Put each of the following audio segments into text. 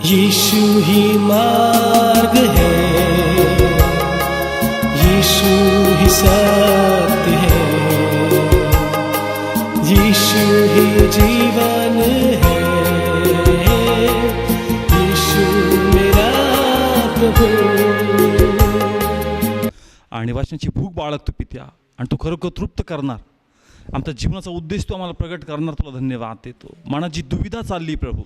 यीशु ही मार्ग है, यीशु ही सत्य है, यीशु ही जीवन है, यीशु मेरा प्रभु. आणि वाचनाची भूक बाळगतो पित्या, आणि तू खरोखर तृप्त करणार. आमच्या जीवनाचा उद्देश तू आम्हाला प्रगट करणार. तुला धन्यवाद देतो. मनात जी दुविधा चालली प्रभू,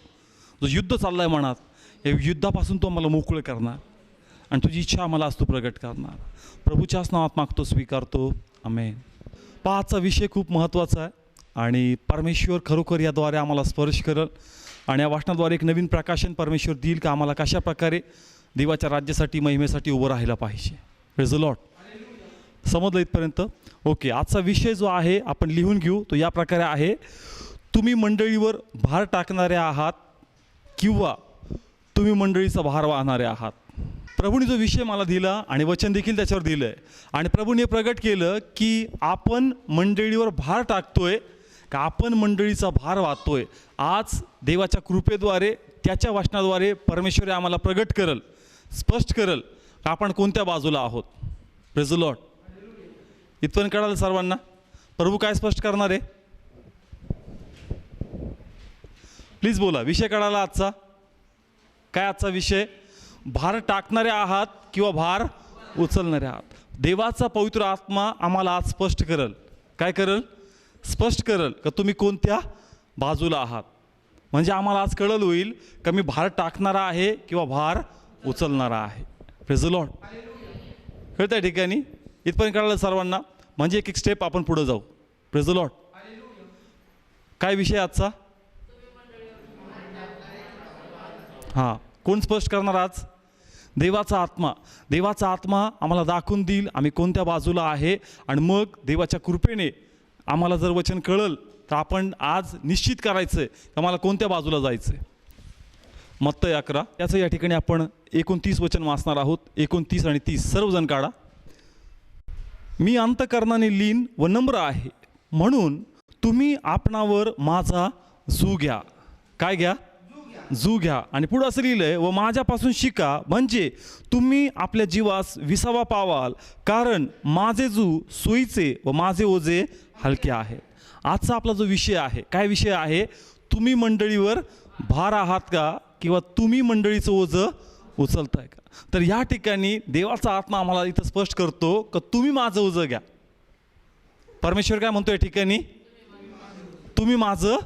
जो युद्ध चालला आहे मनात, या युद्धापासून तू आम्हाला मोकळं करणार आणि तुझी इच्छा आम्हाला आज तू प्रगट करणार. प्रभूच्याच नावात मागतो, स्वीकारतो. आमेन. पाचचा विषय खूप महत्त्वाचा आहे आणि परमेश्वर खरोखर याद्वारे आम्हाला स्पर्श करेल आणि या वाचनाद्वारे एक नवीन प्रकाशन परमेश्वर देईल का आम्हाला कशा प्रकारे देवाच्या राज्यासाठी, महिमेसाठी उभं राहायला पाहिजे. Praise the Lord. समजलं इथपर्यंत? ओके. आजचा विषय जो आहे आपण लिहून घेऊ. तो या प्रकारे आहे, तुम्ही मंडळीवर भार टाकणारे आहात किंवा तुम्ही मंडळीचा भार वाहणारे आहात. प्रभूने जो विषय मला दिला आणि वचन देखील त्याच्यावर दिलं आहे आणि प्रभूने प्रगट केलं की आपण मंडळीवर भार टाकतोय का आपण मंडळीचा भार वाहतोय. आज देवाच्या कृपेद्वारे, त्याच्या वचनाद्वारे परमेश्वर आम्हाला प्रगट करेल, स्पष्ट करेल का आपण कोणत्या बाजूला आहोत. Praise the Lord. इथपर्यंत कळालं सर्वांना? प्रभू काय स्पष्ट करणार आहे? प्लीज बोला. विषय कळाला आजचा? काय आजचा विषय? भार टाकणारे आहात किंवा भार उचलणारे आहात. देवाचा पवित्र आत्मा आम्हाला आज स्पष्ट करेल. काय करेल? स्पष्ट करेल का तुम्ही कोणत्या बाजूला आहात. म्हणजे आम्हाला आज कळलं होईल का मी भार टाकणारा आहे किंवा भार उचलणारा आहे. Praise the Lord. कळतं या ठिकाणी? इथपर्यंत कळालं सर्वांना? म्हणजे एक एक स्टेप आपण पुढे जाऊ. Praise the Lord. काय विषय आजचा? हां, कोण स्पष्ट करणार आज? देवाचा आत्मा. देवाचा आत्मा आम्हाला दाखवून देईल आम्ही कोणत्या बाजूला आहे आणि मग देवाच्या कृपेने आम्हाला जर वचन कळलं तर आपण आज निश्चित करायचं आहे की आम्हाला कोणत्या बाजूला जायचं आहे. मत्तई 11 त्याचं या ठिकाणी आपण 29 वचन वाचणार आहोत. 29 आणि 30 सर्वजण काढा. मी अंतकरणाने लीन व नम्र आहे, म्हणून तुम्ही आपणावर माझा जू घ्या. काय घ्या? जू घ्या. आणि पुढं असं लिहिलं आहे, व माझ्यापासून शिका, म्हणजे तुम्ही आपल्या जीवास विसावा पावाल, कारण माझे जू सोयीचे व माझे ओझे हलके आहे. आजचा आपला जो विषय आहे, काय विषय आहे? तुम्ही मंडळीवर भार आहात का किंवा तुम्ही मंडळीचं ओझं उचलताय का? तर या ठिकाणी देवाचा आत्मा आम्हाला इथं स्पष्ट करतो का तुम्ही माझं ओझं घ्या. परमेश्वर काय म्हणतो या ठिकाणी? तुम्ही माझं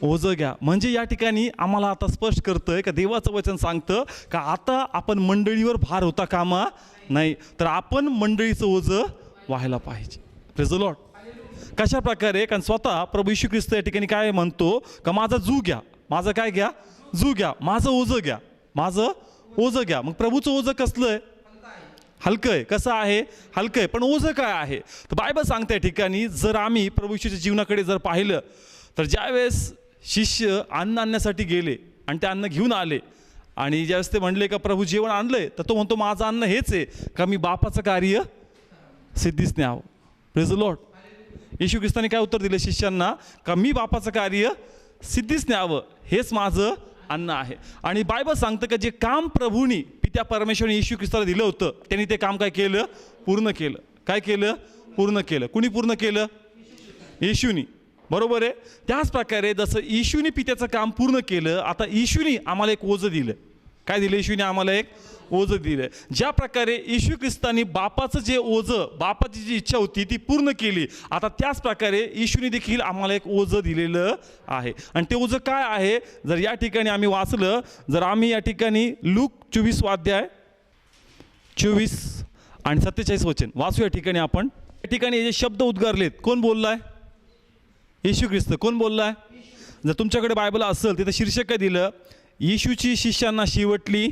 ओझं घ्या. म्हणजे या ठिकाणी आम्हाला आता स्पष्ट करतंय का देवाचं वचन सांगतं का आता आपण मंडळीवर भार होता कामा नाही, तर आपण मंडळीचं ओझं व्हायला पाहिजे. Praise the Lord. कशा प्रकारे? कारण स्वतः प्रभू येशू ख्रिस्त या ठिकाणी काय म्हणतो का माझा जू घ्या. माझं काय घ्या? जू घ्या. माझं ओझं घ्या. माझं ओझं घ्या. मग प्रभूचं ओझं कसलं आहे? हलकं आहे. कसं आहे? हलकं आहे. पण ओझं काय आहे? तर बायबल सांगते या ठिकाणी, जर आम्ही प्रभू येशूच्या जीवनाकडे जर पाहिलं तर ज्यावेळेस शिष्य अन्न आणण्यासाठी गेले आणि ते अन्न घेऊन आले आणि ज्यावेळेस ते म्हणले का प्रभू जेवण आणलंय, तर तो म्हणतो माझं अन्न हेच आहे का मी बापाचं कार्य सिद्धीस न्यावं. Praise the Lord. येशू ख्रिस्ताने काय उत्तर दिलं शिष्यांना? का मी बापाचं कार्य सिद्धीस न्यावं, हेच माझं अन्न आहे. आणि बायबल सांगतं का जे काम प्रभूनी, पित्या परमेश्वराने येशू ख्रिस्ताला दिलं होतं, त्यांनी ते काम काय केलं? पूर्ण केलं. काय केलं? पूर्ण केलं. कुणी पूर्ण केलं? येशूनी. बरोबर आहे. त्याच प्रकारे जसं येशूने पित्याचं काम पूर्ण केलं, आता येशूने आम्हाला एक ओझं दिलं. काय दिलं? येशूने आम्हाला एक ओझं दिलं. ज्या प्रकारे येशू ख्रिस्तानी बापाचं जे ओझं, बापाची जी इच्छा होती ती पूर्ण केली, आता त्याच प्रकारे येशूने देखील आम्हाला एक ओझं दिलेलं आहे. आणि ते ओझं काय आहे? जर या ठिकाणी आम्ही वाचलं, जर आम्ही या ठिकाणी लूक 24 अध्याय 24 आणि 47 वचन वाचू. या ठिकाणी आपण या ठिकाणी जे शब्द उद्गारलेत, कोण बोललाय? येशू ख्रिस्त. कोण बोललाय? जर तुमच्याकडे बायबल असेल तिथं शीर्षक काय दिलं? येशूची शिष्यांना शेवटली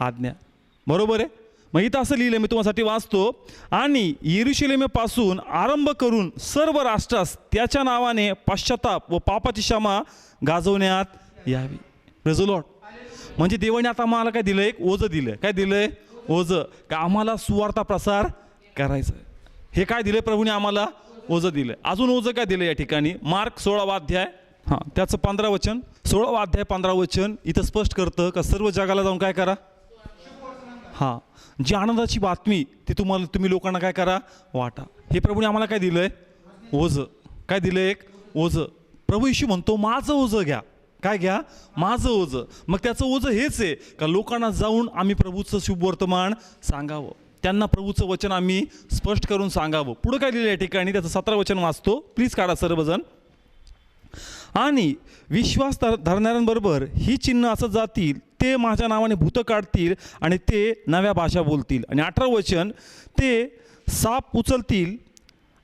आज्ञा. बरोबर आहे. मग इथं असं लिहिलं, मी तुम्हासाठी वाचतो. आणि येरुशलेमेपासून आरंभ करून सर्व राष्ट्रास त्याच्या नावाने पश्चाताप व पापाची क्षमा गाजवण्यात यावी. Praise the Lord. म्हणजे देवाने आता आम्हाला काय दिलं? एक ओझं दिलं. काय दिलंय? ओझं. का आम्हाला सुवार्ता प्रसार करायचं. हे काय दिलं? प्रभूने आम्हाला ओझं दिलं. अजून ओझं काय दिलं या ठिकाणी? मार्क 16 अध्याय हां, त्याचं 15 वचन, 16वा अध्याय 15 वचन इथं स्पष्ट करतं का सर्व जगाला जाऊन काय करा. हां, जी आनंदाची बातमी ती तुम्ही लोकांना काय करा, वाटा. हे प्रभूने आम्हाला काय दिलंय, ओझं. काय दिलंय, एक ओझं. प्रभू येशू म्हणतो माझं ओझं घ्या. काय घ्या, माझं ओझं. मग त्याचं ओझं हेच आहे का लोकांना जाऊन आम्ही प्रभूचं शुभवर्तमान सांगावं, त्यांना प्रभूचं वचन आम्ही स्पष्ट करून सांगावं. पुढं काय लिहिलं या ठिकाणी, त्याचं 17 वचन वाचतो, प्लीज काढा सर्वजण. आणि विश्वास धरणाऱ्यांबरोबर ही चिन्ह असं जातील, ते माझ्या नावाने भूतं काढतील आणि ते नव्या भाषा बोलतील. आणि 18 वचन, ते साप उचलतील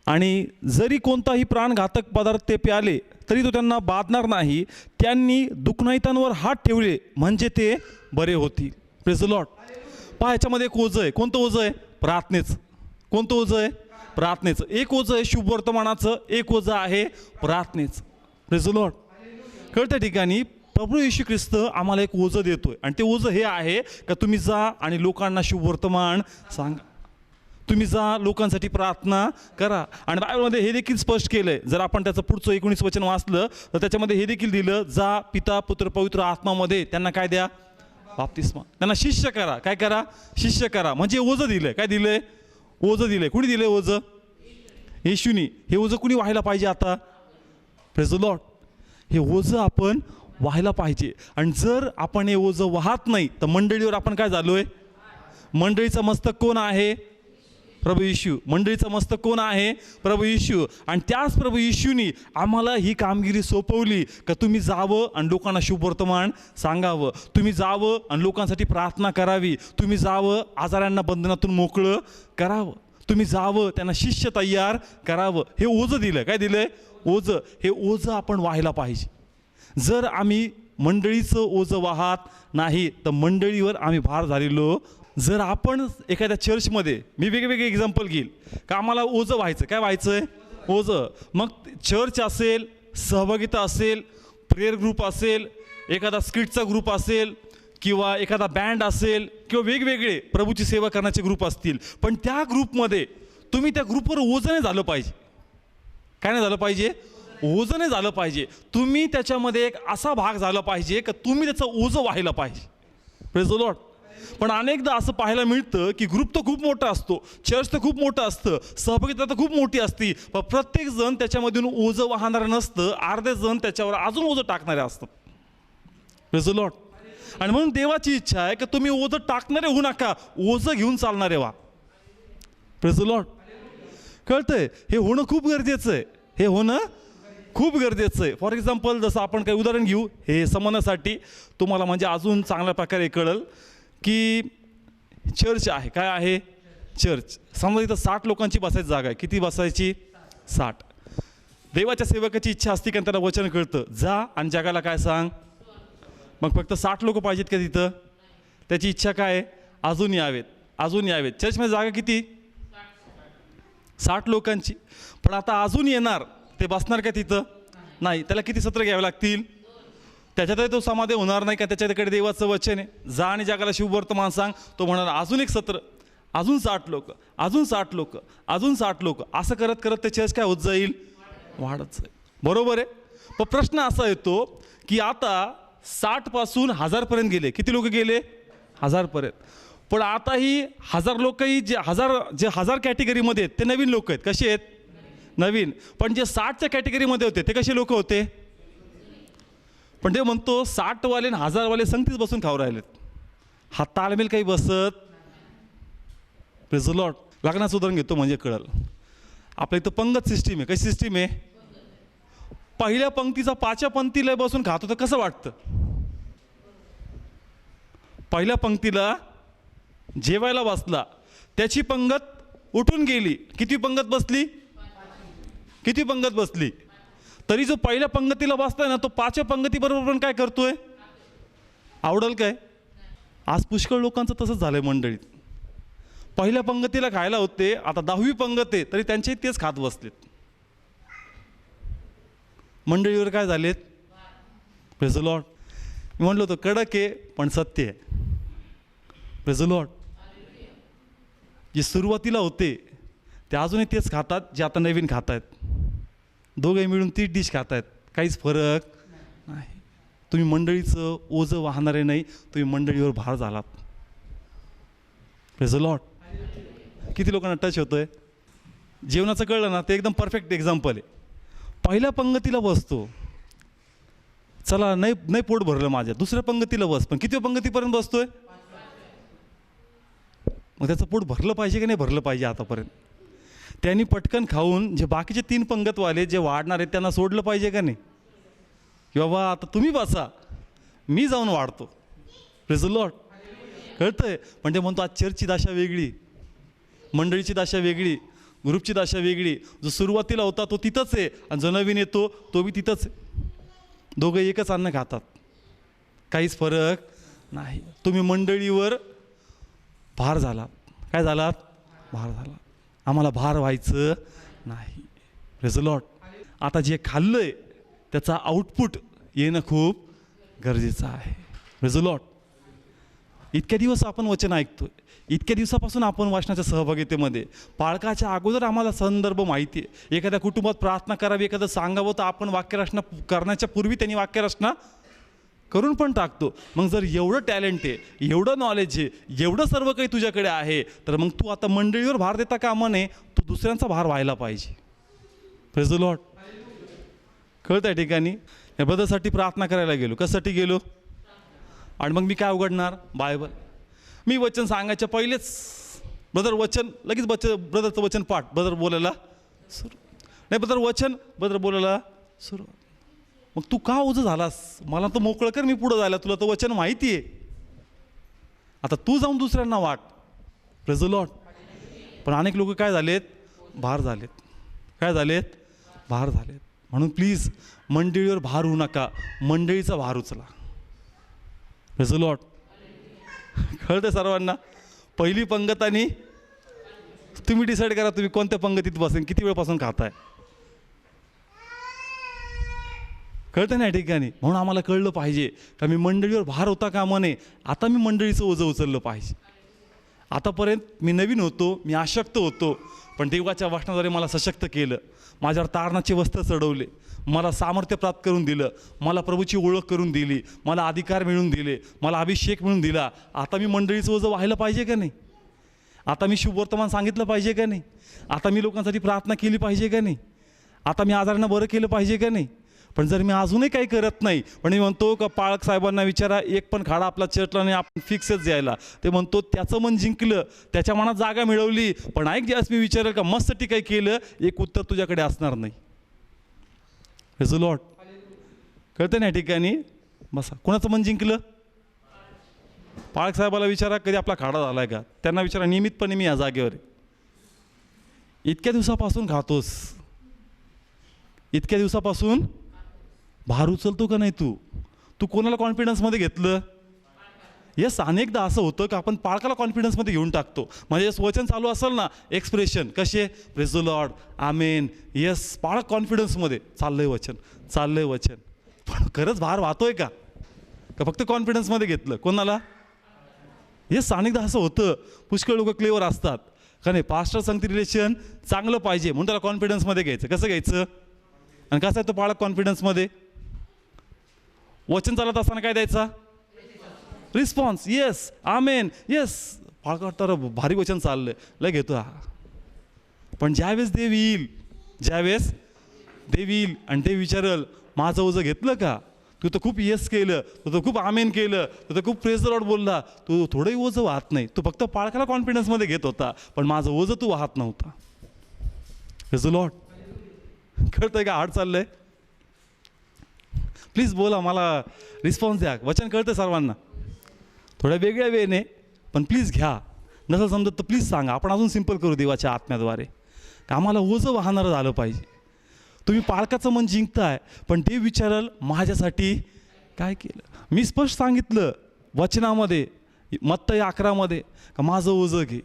आणि जरी कोणताही प्राणघातक पदार्थ ते प्याले तरी तो त्यांना बाधणार नाही. त्यांनी दुखनाईतांवर हात ठेवले म्हणजे ते बरे होतील. Praise the Lord. पहा, याच्यामध्ये एक ओझं आहे. कोणतं ओझं आहे, प्रार्थनेचं. कोणतं ओझं आहे, प्रार्थनेचं. एक ओझं आहे शुभवर्तमानाचं, एक ओझं आहे प्रार्थनेचं. Praise the Lord. कळत्या ठिकाणी प्रभू येशू ख्रिस्त आम्हाला एक ओझं देतोय आणि ते ओझं हे आहे का तुम्ही जा आणि लोकांना शुभवर्तमान सांगा, तुम्ही जा लोकांसाठी प्रार्थना करा. आणि बायबलमध्ये हे देखील स्पष्ट केलंय, जर आपण त्याचं पुढचं 19 वचन वाचलं तर त्याच्यामध्ये हे देखील दिलं, जा पिता पुत्र पवित्र आत्मामध्ये त्यांना काय द्या, बाप्तिस्मा. त्यांना शिष्य करा. काय करा, शिष्य करा. म्हणजे ओझं दिलंय. काय दिलंय, ओझं दिलंय. कुणी दिलंय ओझं, येशूनी. हे ओझं कुणी व्हायला पाहिजे आता, प्रेज द लॉर्ड. हे ओझं आपण व्हायला पाहिजे. आणि जर आपण हे ओझं वाहत नाही तर मंडळीवर आपण काय झालोय, मंडळीचं मस्तक कोण आहे, प्रभू येशू. मंडळीचं मस्तक कोण आहे, प्रभू येशू. आणि त्याच प्रभू येशूनी आम्हाला ही कामगिरी सोपवली का तुम्ही जावं आणि लोकांना शुभवर्तमान सांगावं, तुम्ही जावं आणि लोकांसाठी प्रार्थना करावी, तुम्ही जावं आजारांना बंधनातून मोकळं करावं, तुम्ही जावं त्यांना शिष्य तयार करावं. हे ओझं दिलं. काय दिलंय, ओझं. हे ओझं आपण व्हायला पाहिजे. जर आम्ही मंडळीचं ओझं वाहत नाही तर मंडळीवर आम्ही भार झालेलो. जर आपण एखाद्या चर्चमध्ये, मी वेगवेगळे एक्झाम्पल घेईल का आम्हाला ओझं व्हायचं. काय व्हायचं आहे, ओझं. मग चर्च असेल, सहभागिता असेल, प्रेयर ग्रुप असेल, एखादा स्किटचा ग्रुप असेल किंवा एखादा बँड असेल किंवा वेगवेगळे प्रभूची सेवा करण्याचे ग्रुप असतील, पण त्या ग्रुपमध्ये तुम्ही त्या ग्रुपवर ओझं नाही झालं पाहिजे. काय नाही झालं पाहिजे, ओझं नाही झालं पाहिजे. तुम्ही त्याच्यामध्ये एक असा भाग झाला पाहिजे का तुम्ही त्याचं ओझं व्हायला पाहिजे. Praise the Lord. पण अनेकदा असं पाहायला मिळतं की ग्रुप तर खूप मोठा असतो, चर्च तर खूप मोठं असतं, सहभागिता तर खूप मोठी असती, पण प्रत्येक जण त्याच्यामधून ओझं वाहणारं नसतं. अर्धे जण त्याच्यावर अजून ओझं टाकणारे असतात. Praise the Lord. आणि म्हणून देवाची इच्छा आहे की तुम्ही ओझं टाकणारे होऊ नका, ओझं घेऊन चालणारे व्हा. Praise the Lord. कळतंय, हे होणं खूप गरजेचं आहे. हे होणं खूप गरजेचं आहे. फॉर एक्झाम्पल जसं आपण काही उदाहरण घेऊ हे समजण्यासाठी, तुम्हाला म्हणजे अजून चांगल्या प्रकारे कळेल की चर्च आहे. काय आहे, चर्च. समजा इथं 60 लोकांची बसायची जागा आहे. किती बसायची, 60. देवाच्या सेवकाची इच्छा असते का त्याला वचन कळतं, जा आणि जगाला काय सांग. मग फक्त 60 लोक पाहिजेत का तिथं, त्याची इच्छा काय आहे, अजून यावेत, अजून यावेत. चर्चमध्ये जागा किती, 60 लोकांची. पण आता अजून येणार, ते बसणार का तिथं, नाही. त्याला किती सत्र घ्यावे लागतील, त्याच्यातही तो समाधी होणार नाही का त्याच्याकडे देवाचं वचन आहे, जा आणि जगाला शुभवर्तमान सांग. तो म्हणाल अजून एक सत्र, अजून 60 लोक, अजून 60 लोक, अजून 60 लोक. असं करत करत ते चर्च काय होत जाईल, वाढत जाईल. बरोबर आहे. पण प्रश्न असा येतो की आता 60 पासून 1000 पर्यंत गेले. किती लोक गेले, 1000 पर्यंत. पण आता ही 1000 लोकही जे 1000 कॅटेगरीमध्ये आहेत ते नवीन लोक आहेत. कसे आहेत, नवीन. पण जे 60च्या कॅटेगरीमध्ये होते ते कसे लोक होते. पण ते म्हणतो 60 वाले आणि 1000 वाले संगतीच बसून खाऊ राहिलेत. हा ताळमेल काही बसत. Praise the Lord. लग्नाचं उदाहरण घेतो म्हणजे कळलं. आपल्या इथं पंगत सिस्टीम आहे. कशी सिस्टीम आहे, पहिल्या पंक्तीचा 5व्या पंक्तीला बसून खातो तर कसं वाटतं. पहिल्या पंक्तीला जेवायला बसला, त्याची पंगत उठून गेली, किती पंगत बसली, किती पंगत बसली. तरी जो पहिल्या पंगतीला बसलाय ना तो 5व्या पंगतीबरोबर पण काय करतोय, आवडल काय. आज पुष्कळ लोकांचं तसंच झालंय मंडळीत. पहिल्या पंगतीला खायला होते, आता 10वी पंगत आहे तरी त्यांचे तेच खात बसलेत. मंडळीवर काय झालेत, प्रेज द लॉर्ड. मी म्हणलो होतो कडक आहे पण सत्य आहे. Praise the Lord. जे सुरुवातीला होते ते अजूनही तेच खातात जे आता नवीन खात आहेत. दोघे मिळून तीच डिश खात आहेत, काहीच फरक नाही. तुम्ही मंडळीचं ओझं वाहणारे नाही, तुम्ही मंडळीवर भार झालात. Praise the Lord. किती लोकांना टच होतोय? जेवणाचं कळलं ना, ते एकदम परफेक्ट एक्झाम्पल आहे. पहिल्या पंगतीला बसतो, चला नाही पोट भरलं माझ्या, दुसऱ्या पंगतीला बस, पण किती पंगतीपर्यंत बसतोय? मग त्याचं पोट भरलं पाहिजे की नाही भरलं पाहिजे? आतापर्यंत त्यांनी पटकन खाऊन जे बाकीचे 3 पंगतवाले जे वाढणार आहेत त्यांना सोडलं पाहिजे का नाही? की बाबा आता तुम्ही बसा, मी जाऊन वाढतो. Praise the Lord. कळतंय? म्हणजे म्हणतो आज चर्चची दशा वेगळी, मंडळीची दशा वेगळी, ग्रुपची दशा वेगळी. जो सुरुवातीला होता तो तिथंच आहे, आणि जो नवीन येतो तो बी तिथंच आहे. दोघं एकच अन्न खातात, काहीच फरक नाही. तुम्ही मंडळीवर भार झालात. काय झालात? भार झाला. आम्हाला भार व्हायचं नाही. Praise the Lord. आता जे खाल्लंय त्याचा आउटपुट येणं खूप गरजेचं आहे. Praise the Lord. इतक्या दिवस आपण वचन ऐकतोय, इतक्या दिवसापासून आपण वाचनाच्या सहभागितेमध्ये, पाळकाच्या अगोदर आम्हाला संदर्भ माहिती आहे. एखाद्या कुटुंबात प्रार्थना करावी, एखादं सांगावं, तर आपण वाक्यरचना करण्याच्या पूर्वी त्यांनी वाक्यरचना करून पण टाकतो. मग जर एवढं टॅलेंट आहे, एवढं नॉलेज आहे, एवढं सर्व काही तुझ्याकडे आहे, तर मग तू आता मंडळीवर भार देता कामा नये, तू दुसऱ्यांचा भार व्हायला पाहिजे. Praise the Lord. कळतं या ठिकाणी? या ब्रदरसाठी प्रार्थना करायला गेलो. कशासाठी गेलो? आणि मग मी काय उघडणार? बायबल. मी वचन सांगायच्या पहिलेच ब्रदर वचन लगेच ब्रदरचं वचन पाठ, ब्रदर बोलायला सुरू, नाही ब्रदर वचन, ब्रदर बोलायला सुरू. मग तू का ओझं झालास? मला तर मोकळं कर, मी पुढं जायला, तुला तर वचन माहिती आहे. आता तू जाऊन दुसऱ्यांना वाट. Praise the Lord. पण अनेक लोक काय झालेत? भार झालेत. काय झालेत? भार झालेत. म्हणून प्लीज मंडळीवर भार होऊ नका, मंडळीचा भार उचला. Praise the Lord. कळतं सर्वांना? पहिली पंगत आणि तुम्ही डिसाईड करा तुम्ही कोणत्या पंगतीत बसेन, किती वेळपासून खाताय. कळतं ना या ठिकाणी? म्हणून आम्हाला कळलं पाहिजे का मी मंडळीवर भार होता कामा नये. आता मी मंडळीचं ओझं उचललं पाहिजे. आतापर्यंत मी नवीन होतो, मी अशक्त होतो, पण देवाच्या वचनाद्वारे मला सशक्त केलं, माझ्यावर तारणाचे वस्त्र चढवले, मला सामर्थ्य प्राप्त करून दिलं, मला प्रभूची ओळख करून दिली, मला अधिकार मिळवून दिले, मला अभिषेक मिळून दिला. आता मी मंडळीचं ओझं व्हायला पाहिजे का नाही? आता मी शुभवर्तमान सांगितलं पाहिजे का नाही? आता मी लोकांसाठी प्रार्थना केली पाहिजे का नाही? आता मी आजारांना बरं केलं पाहिजे का नाही? पण जर मी अजूनही काही करत नाही, पण मी म्हणतो का पाळक साहेबांना विचारा, एक पण खाडा आपला चर्चला नाही, आपण फिक्सच द्यायला. ते म्हणतो त्याचं मन जिंकलं, त्याच्या मनात जागा मिळवली, पण ऐक ज्यास मी विचारेल का मस्तसाठी काही केलं, एक उत्तर तुझ्याकडे असणार नाही. Praise the Lord. कळतं ना या ठिकाणी? बसा. कोणाचं मन जिंकलं? पाळक साहेबाला विचारा कधी आपला खाडा झाला आहे का, त्यांना विचारा नियमितपणे मी या जागेवर आहे. इतक्या दिवसापासून खातोस, इतक्या दिवसापासून भार उचलतो का नाही तू कोणाला कॉन्फिडन्समध्ये घेतलं? येस, अनेकदा असं होतं की आपण पाळकाला कॉन्फिडन्समध्ये घेऊन टाकतो. म्हणजे वचन चालू असेल ना, एक्सप्रेशन कसे, praise the Lord, amen, yes, पाळक कॉन्फिडन्समध्ये चाललंय वचन, पण खरंच भार वाहतोय का फक्त कॉन्फिडन्समध्ये घेतलं? कोणाला? येस, अनेकदा असं होतं. पुष्कळ लोक क्लेवर असतात का नाही, पास्टर सांगते रिलेशन चांगलं पाहिजे म्हणून त्याला कॉन्फिडन्समध्ये घ्यायचं. कसं घ्यायचं? आणि कसं आहे तो पाळक कॉन्फिडन्समध्ये? वचन चालत असताना काय द्यायचा? रिस्पॉन्स. येस, आमेन, येस. पाळक तर भारी वचन चाललंय, लय घेतो हा. पण ज्यावेळेस देव येईल आणि ते विचारल माझं ओझं घेतलं का? तू तर खूप येस केलं, तू तर खूप आमेन केलं, तू तर खूप प्रेज द लॉर्ड बोलला, तू थोडंही ओझं वाहत नाही. तू फक्त पाळकाला कॉन्फिडन्समध्ये घेत होता, पण माझं ओझं तू वाहत नव्हता. Praise the Lord. कळतंय का हार्ड चाललंय? प्लीज बोला, मला रिस्पॉन्स द्या. वचन कळतं सर्वांना, थोड्या वेगळ्या वेने, पण प्लीज घ्या. नसेल समजत तर प्लीज सांगा. आपण अजून सिंपल करू देवाच्या आत्म्याद्वारे, का आम्हाला ओझं वाहणारं झालं पाहिजे. तुम्ही पाळकाचं मन जिंकताय, पण ते विचाराल माझ्यासाठी काय केलं. मी स्पष्ट सांगितलं वचनामध्ये, मत्तई 11 का माझं ओझं घे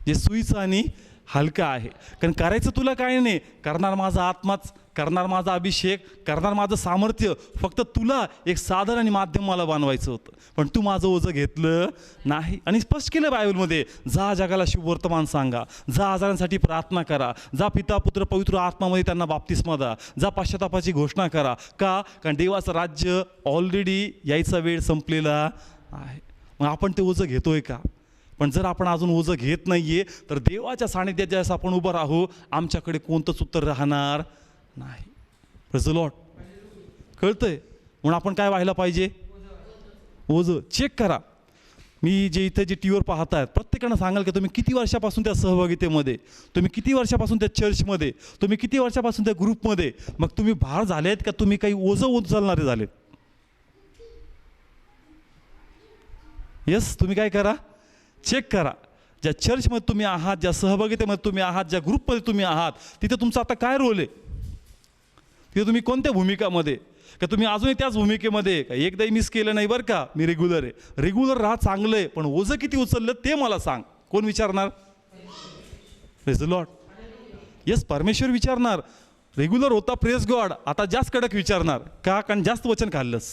जे सुईचं आणि हलका आहे. कारण करायचं तुला काय नाही, करणार माझा आत्माच. करणार माझा अभिषेक, करणार माझं सामर्थ्य. फक्त तुला एक साधन आणि माध्यम मला बनवायचं होतं, पण तू माझं ओझं घेतलं नाही. आणि स्पष्ट केलं बायबलमध्ये, जा जगाला शुभवर्तमान सांगा, जा आजारांसाठी प्रार्थना करा, जा पिता पुत्र पवित्र आत्मामध्ये त्यांना बाप्तिस्मा द्या, जा पश्चातापाची घोषणा करा. का? कारण देवाचं राज्य ऑलरेडी यायचा वेळ संपलेला आहे. मग आपण ते ओझं घेतोय का? पण जर आपण अजून ओझं घेत नाहीये तर देवाच्या सानिध्यात ज्यावेळेस आपण उभं राहू, आमच्याकडे कोणतंच उत्तर राहणार नाही. Praise the Lord. कळतंय? म्हणून आपण काय व्हायला पाहिजे? ओझं चेक करा. मी जे इथे जे टीव्हीवर पाहतायत प्रत्येकानं सांगाल की तुम्ही किती वर्षापासून त्या सहभागितेमध्ये, तुम्ही किती वर्षापासून त्या चर्चमध्ये, तुम्ही किती वर्षापासून त्या ग्रुपमध्ये. मग तुम्ही भार झालेत का तुम्ही काही ओझं उचलणारे झालेत? येस, तुम्ही काय करा? चेक करा. ज्या चर्चमध्ये तुम्ही आहात, ज्या सहभागितेमध्ये तुम्ही आहात, ज्या ग्रुपमध्ये तुम्ही आहात, तिथे तुमचा आता काय रोल आहे? तिथे तुम्ही कोणत्या भूमिकामध्ये? का तुम्ही अजूनही त्याच भूमिकेमध्ये का एकदाही मिस केलं नाही बरं का, मी रेग्युलर आहे. रेग्युलर राहा, चांगलं आहे, पण ओझं किती उचललं ते मला सांग. कोण विचारणार? Praise the Lord. येस, परमेश्वर विचारणार. रेग्युलर होता, प्रेज गॉड. आता जास्त कडक विचारणार. का? कारण जास्त वचन खाल्लंस,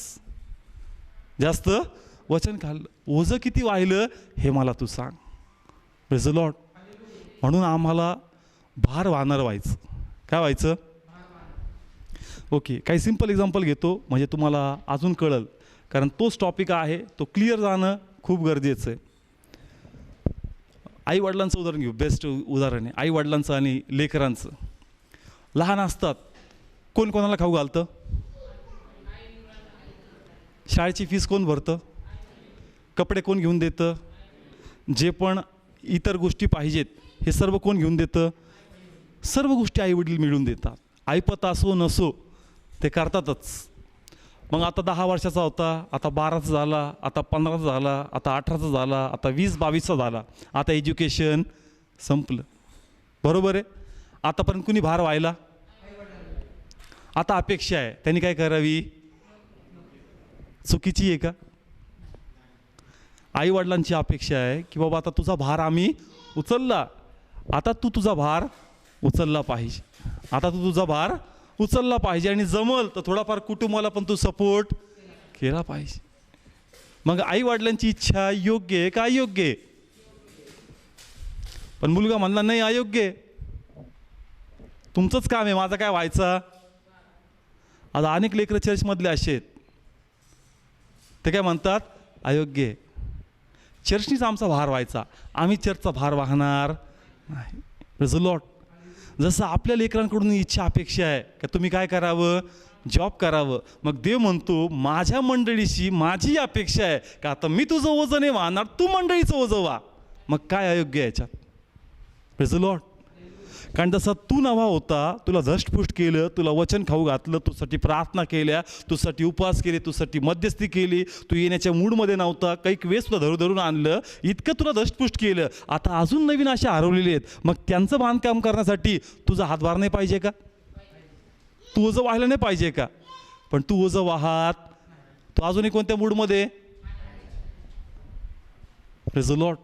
जास्त वचन खाल्लं. ओझं किती वाहिलं हे मला तू सांग. Praise the Lord. म्हणून आम्हाला भार वाहणार व्हायचं. काय व्हायचं? ओके, काही सिम्पल एक्झाम्पल घेतो म्हणजे तुम्हाला अजून कळलं, कारण तोच टॉपिक आहे, तो क्लिअर जाणं खूप गरजेचं आहे. आईवडिलांचं उदाहरण घेऊ. बेस्ट उदाहरण आहे आईवडिलांचं आणि लेकरांचं. लहान असतात, कोण कोणाला खाऊ घालतं? शाळेची फीस कोण भरतं? कपडे कोण घेऊन देतं? जे पण इतर गोष्टी पाहिजेत हे सर्व कोण घेऊन देतं? सर्व गोष्टी आईवडील मिळून देतात. ऐपत असो नसो ते करतातच. मग आता 10 वर्षाचा होता, आता 12चा झाला, आता 15चा झाला, आता 18चा झाला, आता 20-22चा झाला, आता एज्युकेशन संपलं. बरोबर आहे? आतापर्यंत कुणी भार व्हायला? आता अपेक्षा आहे त्यांनी काय करावी? चुकीची आहे का? आईवडिलांची अपेक्षा आहे की बाबा आता तुझा भार आम्ही उचलला, आता तू तुझा भार उचलला पाहिजे, आता तू तुझा भार उचलला पाहिजे, आणि जमल तर थोडाफार कुटुंबाला पण तू सपोर्ट केला पाहिजे. मग आईवडिलांची इच्छा योग्य आहे का अयोग्य आहे? पण मुलगा म्हणला नाही, अयोग्य आहे, तुमचंच काम आहे, माझं काय व्हायचं? आता अनेक लेकरं चर्चमधले असे आहेत, ते काय म्हणतात? अयोग्य आहे. चर्चनीच आमचा भार व्हायचा, आम्ही चर्चचा भार वाहणार नाही. Praise the Lord. जसं आपल्या लेकरांकडून इच्छा अपेक्षा आहे का तुम्ही काय करावं? जॉब करावं. मग देव म्हणतो माझ्या मंडळीशी माझी अपेक्षा आहे का आता मी तुझं ओझं नाही वाहणार, तू मंडळीचं ओझं व्हा. मग काय अयोग्य आहे याच्यात? Praise the Lord. कारण जसा तू नवा होता, तुला धष्टपुष्ट केलं, तुला वचन खाऊ घातलं, तुझ्यासाठी प्रार्थना केल्या, तुझ्यासाठी उपवास केले, तुझ्यासाठी मध्यस्थी केली, तू येण्याच्या मूडमध्ये नव्हता, काही वेळेस तुला धरून आणलं, इतकं तुला धष्टपुष्ट केलं. आता अजून नवीन असे हरवलेले आहेत, मग त्यांचं बांधकाम करण्यासाठी तुझा हातभार नाही पाहिजे का? तू ओझं व्हायला नाही पाहिजे का? पण तू ओझं वाहत, तू अजूनही कोणत्या मूडमध्ये? Praise the Lord.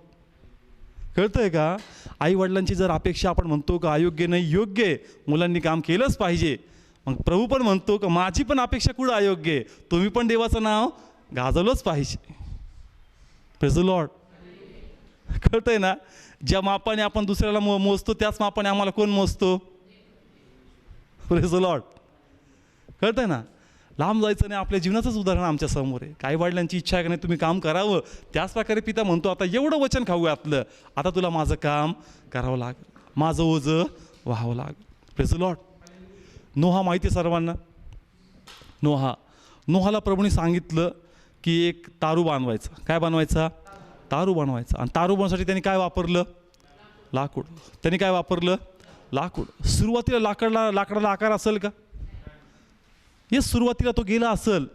कळतंय का? आई वडिलांची जर अपेक्षा आपण म्हणतो का अयोग्य नाही, योग्य आहे, मुलांनी काम केलंच पाहिजे. मग प्रभू पण म्हणतो का माझी पण अपेक्षा कुठं अयोग्य आहे, तुम्ही पण देवाचं नाव गाजवलंच पाहिजे. Praise the Lord. कळतंय ना? ज्या मापाने आपण दुसऱ्याला मोजतो त्याच मापाने आम्हाला कोण मोजतो? Praise the Lord. कळतंय ना? लांब जायचं नाही, आपल्या जीवनाचंच उदाहरण आमच्या समोर आहे. काही वडिलांची इच्छा आहे का नाही तुम्ही काम करावं, त्याच प्रकारे पिता म्हणतो आता एवढं वचन खाऊ घातलं, आता तुला माझं काम करावं लागेल, माझं ओझं व्हावं लागेल. Praise the Lord. नोहा माहिती आहे सर्वांना? नोहाला प्रभूने सांगितलं की एक तारू बांधवायचा. काय बनवायचा? तारू बनवायचा. आणि तारू बनवण्यासाठी त्यांनी काय वापरलं? लाकूड. त्यांनी काय वापरलं? लाकूड. सुरुवातीला लाकडाला आकार असेल का? हे सुरुवातीला तो गेला असेल,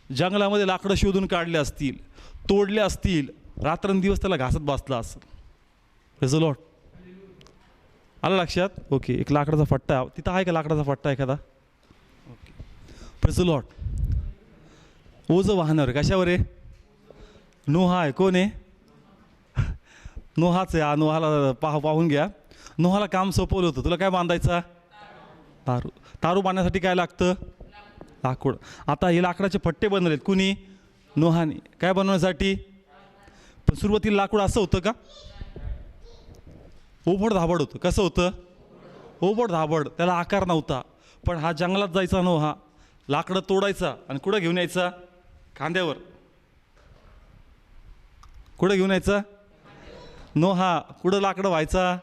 जंगलामध्ये लाकडं शोधून काढले असतील, तोडले असतील, रात्रंदिवस त्याला घासत बसला असेल. Praise the Lord. आलं लक्षात? ओके. एक लाकडाचा फट्टा तिथं आहे का? लाकडाचा फट्टा एखादा? ओके. Praise the Lord. ओझं वाहणार कशावर आहे? नोहा आहे. कोण आहे? नोहाच आहे. नोहाला पाहून घ्या. नोहाला काम सोपवलं होतं. तुला काय बांधायचा? तारू. तारू बांधण्यासाठी काय लागतं? लाकूड. आता हे लाकडाचे फट्टे बनवलेत कुणी? नोहाने. काय बनवण्यासाठी? पण सुरुवातीला लाकूड असं होतं का? ओबड धाबड होतं. कसं होतं? ओबड धाबड. त्याला आकार नव्हता. पण हा जंगलात जायचा नोहा, लाकडं तोडायचा आणि कुठं घेऊन यायचा? खांद्यावर. कुठं घेऊन यायचा? नोहा कुठं लाकडं व्हायचा?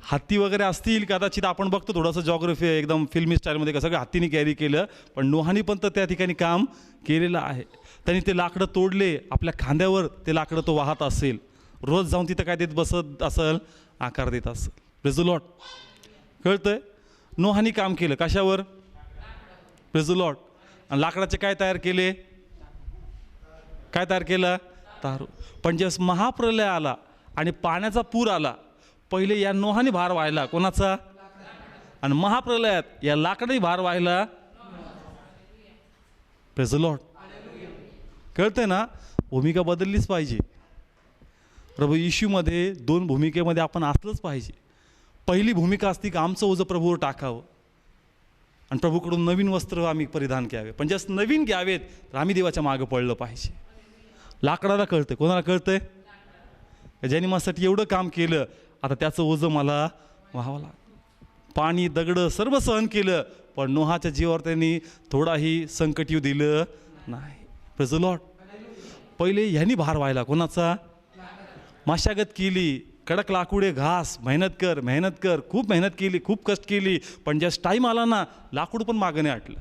हत्ती वगैरे असतील कदाचित, आपण बघतो थोडंसं जॉग्रफी एकदम फिल्मी स्टाईलमध्ये कसं हत्तीने कॅरी केलं, पण नोहानी पण तर त्या ठिकाणी काम केलेलं आहे. त्यांनी ते लाकडं तोडले, आपल्या खांद्यावर ते लाकडं तो वाहत असेल, रोज जाऊन तिथं काय देत बसत असेल? आकार देत असेल. Praise the Lord. कळतंय? नोहानी काम केलं कशावर? Praise the Lord. आणि लाकडाचे काय तयार केले? काय तयार केलं? तारू. पण जेव्हा महाप्रलय आला आणि पाण्याचा पूर आला, पहिले या नोहाने भार व्हायला कोणाचा? आणि महाप्रलयात या लाकडाने भार व्हायला. Praise the Lord. कळतंय ना? भूमिका बदललीच पाहिजे. प्रभू येशूमध्ये 2 भूमिकेमध्ये आपण असलंच पाहिजे. पहिली भूमिका असती की आमचं ओझं प्रभूवर टाकावं आणि प्रभूकडून नवीन वस्त्र आम्ही परिधान घ्यावे. पण जस्ट नवीन घ्यावेत तर आम्ही देवाच्या मागं पडलं पाहिजे. लाकडाला कळतं. कोणाला कळतंय? ज्यांनी माझ्यासाठी एवढं काम केलं, आता त्याचं ओझं मला व्हावं लागलं. पाणी दगडं सर्व सहन केलं, पण नोहाच्या जीवावर त्यांनी थोडाही संकट येऊ दिलं नाही. Praise the Lord. पहिले ह्यांनी भार व्हायला कोणाचा? मशागत केली, कडक लाकुडे घास, मेहनत कर, खूप मेहनत केली, खूप कष्ट केली, पण ज्यास टाईम आला ना, लाकूड पण मागं नाही आटलं.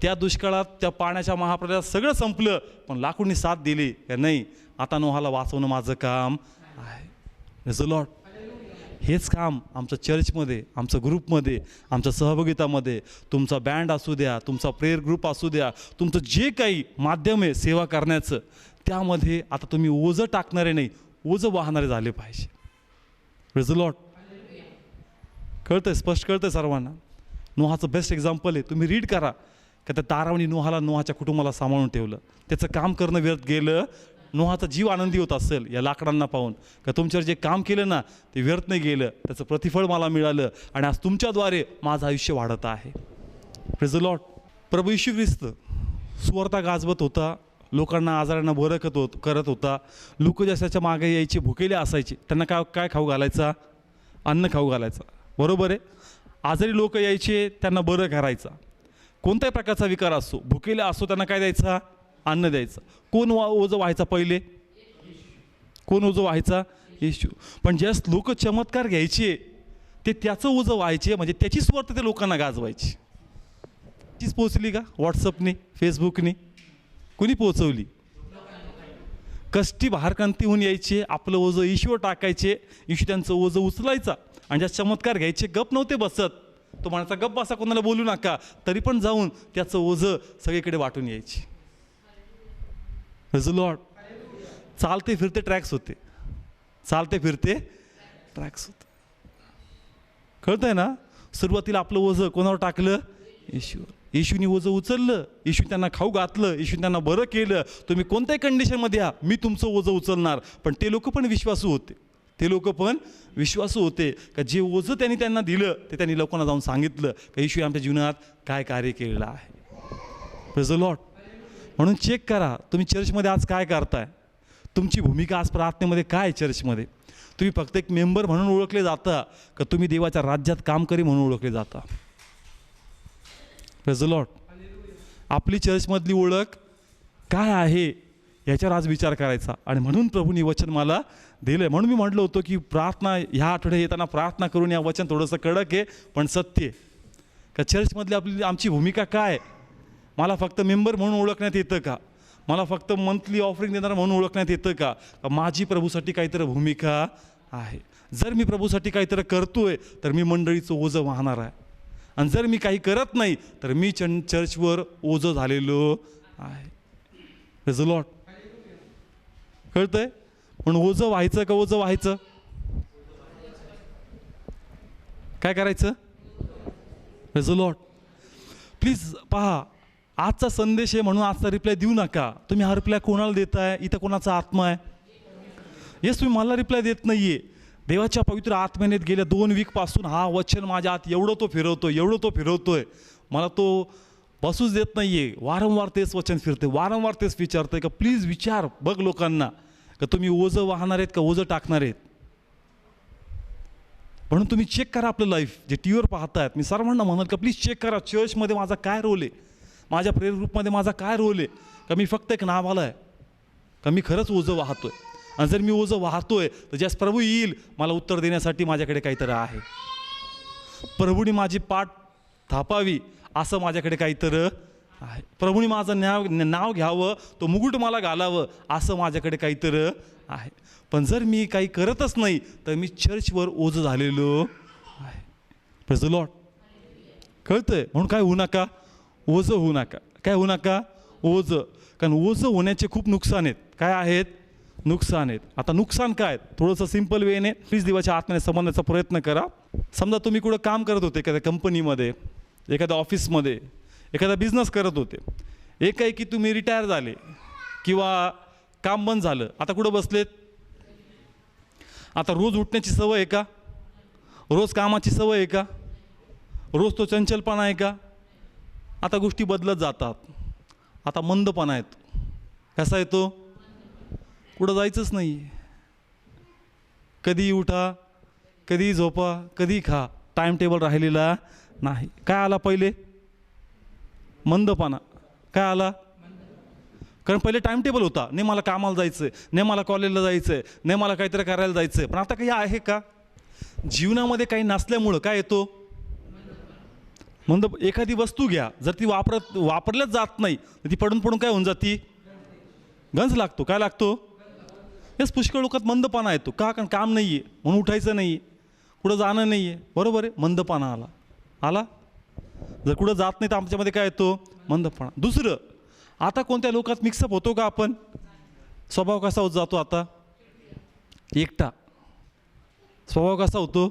त्या दुष्काळात, त्या पाण्याच्या महाप्रलयात सगळं संपलं, पण लाकूडनी साथ दिली का नाही? आता नोहाला वाचवणं माझं काम आहे. Praise the Lord. हेच काम आमच्या चर्चमध्ये, आमच्या ग्रुपमध्ये, आमच्या सहभागितामध्ये, तुमचा बँड असू द्या, तुमचा प्रेयर ग्रुप असू द्या, तुमचं जे काही माध्यम आहे सेवा करण्याचं, त्यामध्ये आता तुम्ही ओझं टाकणारे नाही, ओझं वाहणारे झाले पाहिजे. Praise the Lord. कळतंय? स्पष्ट कळतंय सर्वांना? नोहाचं बेस्ट एक्झाम्पल आहे. तुम्ही रीड करा का त्या तारावणी नोहाला, नोहाच्या कुटुंबाला सांभाळून ठेवलं. त्याचं काम करणं व्यर्थ गेलं. नोहाचा जीव आनंदी होत असेल या लाकडांना पाहून का तुमच्यावर जे काम केलं ना ते व्यर्थ नाही गेलं, त्याचं प्रतिफळ मला मिळालं आणि आज तुमच्याद्वारे माझं आयुष्य वाढत आहे. Praise the Lord. प्रभू येशू ख्रिस्त सुवार्ता गाजवत होता, लोकांना आजारांना बरं करत होता. लोक जशाच्या मागे यायचे, भुकेले असायचे, त्यांना काय खाऊ घालायचा? अन्न खाऊ घालायचा. बरोबर आहे. आजारी लोक यायचे, त्यांना बरं करायचा. कोणत्याही प्रकारचा विकार असो, भुकेले असो, त्यांना काय द्यायचा? अन्न द्यायचं. कोण ओझं व्हायचा पहिले? कोण ओझं व्हायचा? येशू. पण ज्यास लोक चमत्कार घ्यायचे ते त्याचं ओझं व्हायचे, म्हणजे त्याची सुवार्ता ते लोकांना गाजवायची. तीच पोचली का? व्हॉट्सअपने, फेसबुकने कुणी पोचवली? कष्टी भारकांती होऊन यायचे, आपलं ओझं येशूवर टाकायचे, येशू त्यांचं ओझं उचलायचा आणि ज्या चमत्कार घ्यायचे गप नव्हते बसत. तो म्हणायचा गप बसा, कोणाला बोलू नका, तरी पण जाऊन त्याचं ओझं सगळीकडे वाटून यायचे. Praise the Lord. चालते फिरते ट्रॅक्स होते. चालते फिरते ट्रॅक्स होते. कळतंय ना? सुरुवातीला आपलं ओझं कोणावर टाकलं? येशूवर. येशूनी ओझं उचललं, येशू त्यांना खाऊ घातलं, येशू त्यांना बरं केलं. तुम्ही कोणत्याही कंडिशनमध्ये या, मी तुमचं ओझं उचलणार. पण ते लोक पण विश्वासू होते. ते लोक पण विश्वासू होते का जे ओझं त्यांना दिलं ते त्यांनी लोकांना जाऊन सांगितलं का येशू आमच्या जीवनात काय कार्य केलेलं आहे. Praise the Lord. म्हणून चेक करा तुम्ही चर्चमध्ये आज काय करताय. तुमची भूमिका आज प्रार्थनेमध्ये काय आहे? चर्चमध्ये तुम्ही फक्त एक मेंबर म्हणून ओळखले जाता का तुम्ही देवाच्या राज्यात कामकरी म्हणून ओळखले जाता? Praise the Lord. आपली चर्चमधली ओळख काय आहे याच्यावर आज विचार करायचा. आणि म्हणून प्रभूंनी वचन मला दिलं आहे. म्हणून मी म्हटलं होतं की प्रार्थना ह्या आठवड्यात येताना प्रार्थना करून या वचन थोडंसं कडक आहे पण सत्य आहे का चर्चमधली आमची भूमिका काय? मला फक्त मेंबर म्हणून ओळखण्यात येतं का? मला फक्त मंथली ऑफरिंग देणारा म्हणून ओळखण्यात येतं का? माझी प्रभूसाठी काहीतरी भूमिका आहे. जर मी प्रभूसाठी काहीतरी करतोय तर मी मंडळीचं ओझं वाहणार आहे. आणि जर मी काही करत नाही तर मी चर्चवर ओझं झालेलो आहे. Praise the Lord. कळतंय? पण ओझं व्हायचं का ओझं व्हायचं? काय करायचं? Praise the Lord. प्लीज पहा, आजचा संदेश आहे म्हणून आजचा रिप्लाय देऊ नका. तुम्ही हा रिप्लाय कोणाला देताय? इथं कोणाचा आत्मा आहे? येस, तुम्ही मला रिप्लाय देत नाही आहे. देवाच्या पवित्र आत्म्याने गेल्या 2 वीकपासून हा वचन माझ्या आत एवढं तो फिरवतोय मला तो बसूच देत नाही आहे. वारंवार तेच वचन फिरते, वारंवार तेच विचारतंय का प्लीज विचार बघ लोकांना का तुम्ही ओझं वाहणार आहेत का ओझं टाकणार आहेत. म्हणून तुम्ही चेक करा आपलं लाईफ. जे टी व्हीवर पाहतायत, मी सर्वांना म्हणत का प्लीज चेक करा चर्चमध्ये माझा काय रोल आहे, माझ्या प्रेयर ग्रुपमध्ये माझा काय रोल आहे, का मी फक्त एक नावाला आहे का मी खरंच ओझं वाहतोय. आणि जर मी ओझं वाहतोय तर ज्यास प्रभू येईल मला उत्तर देण्यासाठी माझ्याकडे काहीतरी आहे. प्रभूने माझी पाठ थापावी असं माझ्याकडे काहीतरी आहे. प्रभूने माझं नाव घ्यावं, तो मुकुट मला घालावं असं माझ्याकडे काहीतरी आहे. पण जर मी काही करतच नाही तर मी चर्चवर ओझं झालेलो आहे. Praise the Lord. कळतंय. म्हणून काय होऊ नका, ओझं होऊ नका. काय होऊ नका, ओझं. कारण ओझं होण्याचे खूप नुकसान आहेत. काय आहेत, नुकसान आहेत. आता नुकसान काय, थोडंसं सिम्पल वेने प्लीज देवाच्या आत्म्याने समजण्याचा प्रयत्न करा. समजा तुम्ही कुठं काम करत होते, एखाद्या कंपनीमध्ये, एखाद्या ऑफिसमध्ये, एखादा बिझनेस करत होते. एक आहे की तुम्ही रिटायर झाले किंवा काम बंद झालं, आता कुठं बसलेत. आता रोज उठण्याची सवय आहे का, रोज कामाची सवय आहे का, रोज तो चंचलपणा आहे का. आता गोष्टी बदलत जातात. आता मंदपणा येतो. कसा येतो, कुठं जायचंच नाही. कधी उठा, कधी झोपा, कधी खा, टाईम टेबल राहिलेला नाही. काय आला पहिले, मंदपणा. काय आला, कारण पहिले टाईम टेबल होता. नाही मला कामाला जायचं आहे, नाही मला कॉलेजला जायचं आहे, नाही मला काहीतरी करायला जायचं आहे. पण आता काही आहे का, जीवनामध्ये काही नसल्यामुळं काय येतो, एखादी वस्तू घ्या, जर ती वापरल्याच जात नाही तर ती पडून पडून काय होऊन जाती, गंज लागतो. काय लागतो, हेच पुष्कळ लोकात मंदपणा येतो. का, कारण काम नाही आहे म्हणून उठायचं नाही आहे, कुठं जाणं नाही आहे. बरोबर आहे, मंदपणा आला. जर कुठं जात नाही तर आमच्यामध्ये काय येतो, मंदपणा. दुसरं, आता कोणत्या लोकात मिक्सअप होतो का आपण, स्वभाव कसा होत जातो आता, एकटा. स्वभाव कसा होतो,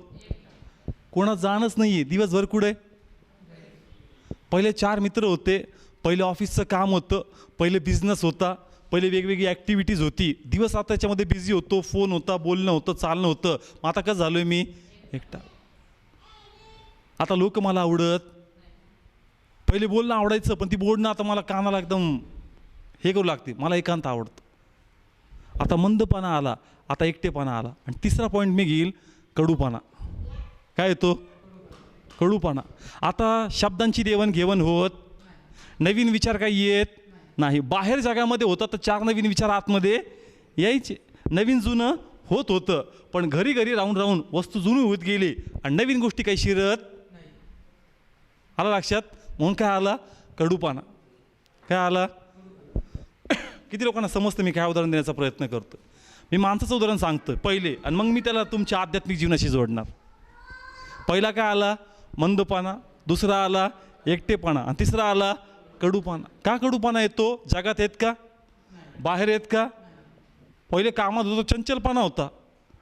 कोणात जाणंच नाही आहे. दिवसभर कुठे, पहिले 4 मित्र होते, पहिले ऑफिसचं काम होतं, पहिले बिझनेस होता, पहिले वेगवेगळी ॲक्टिव्हिटीज होती. दिवस आता त्याच्यामध्ये बिझी होतो, फोन होता, बोलणं होतं, चालणं होतं. मग आता कसं झालो आहे मी, एकटा. आता लोक मला आवडत, पहिले बोलणं आवडायचं पण ती बोलणं आता मला कानाला एकदम हे करू लागते. मला एकांत आवडतं. आता मंदपणा आला, आता एकटेपणा आला. आणि तिसरा पॉईंट मी घेईल, कडूपणा. काय येतो, कडूपणा. आता शब्दांची देवाणघेवाण होत, नवीन विचार काही येत नाही. बाहेर जगामध्ये होतं तर 4 नवीन विचार आतमध्ये यायचे. नवीन जुनं होत होतं, पण घरी राहून वस्तू जुनी होत गेली आणि नवीन गोष्टी काही शिरत आला लक्षात. म्हणून काय आला, कडूपणा. काय आला, किती लोकांना समजतं मी काय उदाहरण देण्याचा प्रयत्न करतो. मी माणसाचं उदाहरण सांगतो पहिले आणि मग मी त्याला तुमच्या आध्यात्मिक जीवनाशी जोडणार. पहिला काय आला, मंदपणा. दुसरा आला एकटेपणा आणि तिसरा आला कडूपणा. का कडूपणा येतो, जगात येत का, बाहेर येत का. पहिले कामात होतो, चंचलपणा होता,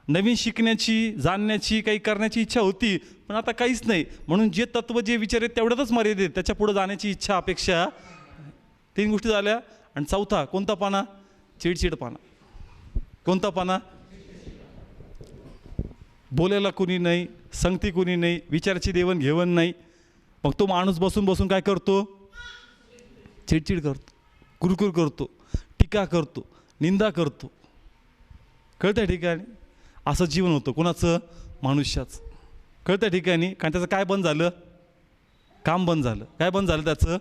नवीन शिकण्याची, जाणण्याची, काही करण्याची इच्छा होती, पण आता काहीच नाही. म्हणून जे तत्व, जे विचार आहेत तेवढ्यातच मर्यादित, त्याच्या पुढे जाण्याची इच्छा, अपेक्षा. 3 गोष्टी झाल्या. आणि चौथा कोणता पाना, चिडचिडपणा. कोणता पाना, बोलायला कुणी नाही, संगती कुणी नाही, विचाराची देवाणघेवाण नाही. मग तो माणूस बसून काय करतो, चिडचिड करतो, कुरकुर करतो, टीका करतो, निंदा करतो. कळत्या ठिकाणी असं जीवन होतं कोणाचं, मनुष्याचं. कळत्या ठिकाणी. कारण त्याचं काय बंद झालं, काम बंद झालं. काय बंद झालं, त्याचं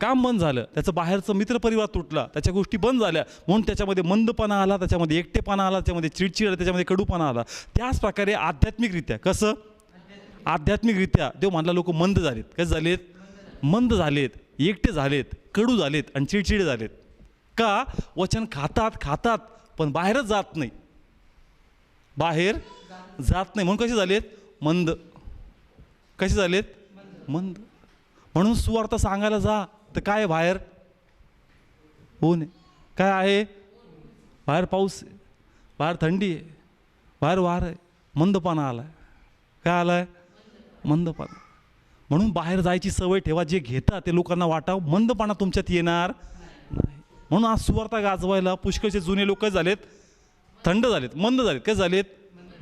काम बंद झालं. त्याचं बाहेरचं मित्रपरिवार तुटला, त्याच्या गोष्टी बंद झाल्या. म्हणून त्याच्यामध्ये मंदपणा आला, त्याच्यामध्ये एकटेपणा आला, त्याच्यामध्ये चिडचिड आला, त्याच्यामध्ये कडूपणा आला. त्याच प्रकारे आध्यात्मिकरित्या कसं, आध्यात्मिकरित्या देव म्हणला लोक मंद झालेत. कसे झालेत, मंद झालेत, एकटे झालेत, कडू झालेत आणि चिडचिडे झालेत. का, वचन खातात पण बाहेरच जात नाही, बाहेर जात नाही. म्हणून कसे झालेत, मंद. कसे झालेत, मंद. म्हणून सुवार्ता सांगायला जा तर काय, बाहेर ऊन आहे, काय आहे, बाहेर पाऊस आहे, बाहेर थंडी आहे, बाहेर वार आहे, मंदपणा आला आहे. काय आला आहे, मंदपणा. म्हणून बाहेर जायची सवय ठेवा. जे घेता ते लोकांना वाटाव, मंदपणा तुमच्यात येणार नाही. म्हणून आज सुवार्ता गाजवायला पुष्कळचे जुने लोक झालेत, थंड झालेत, मंद झालेत. काय झालेत,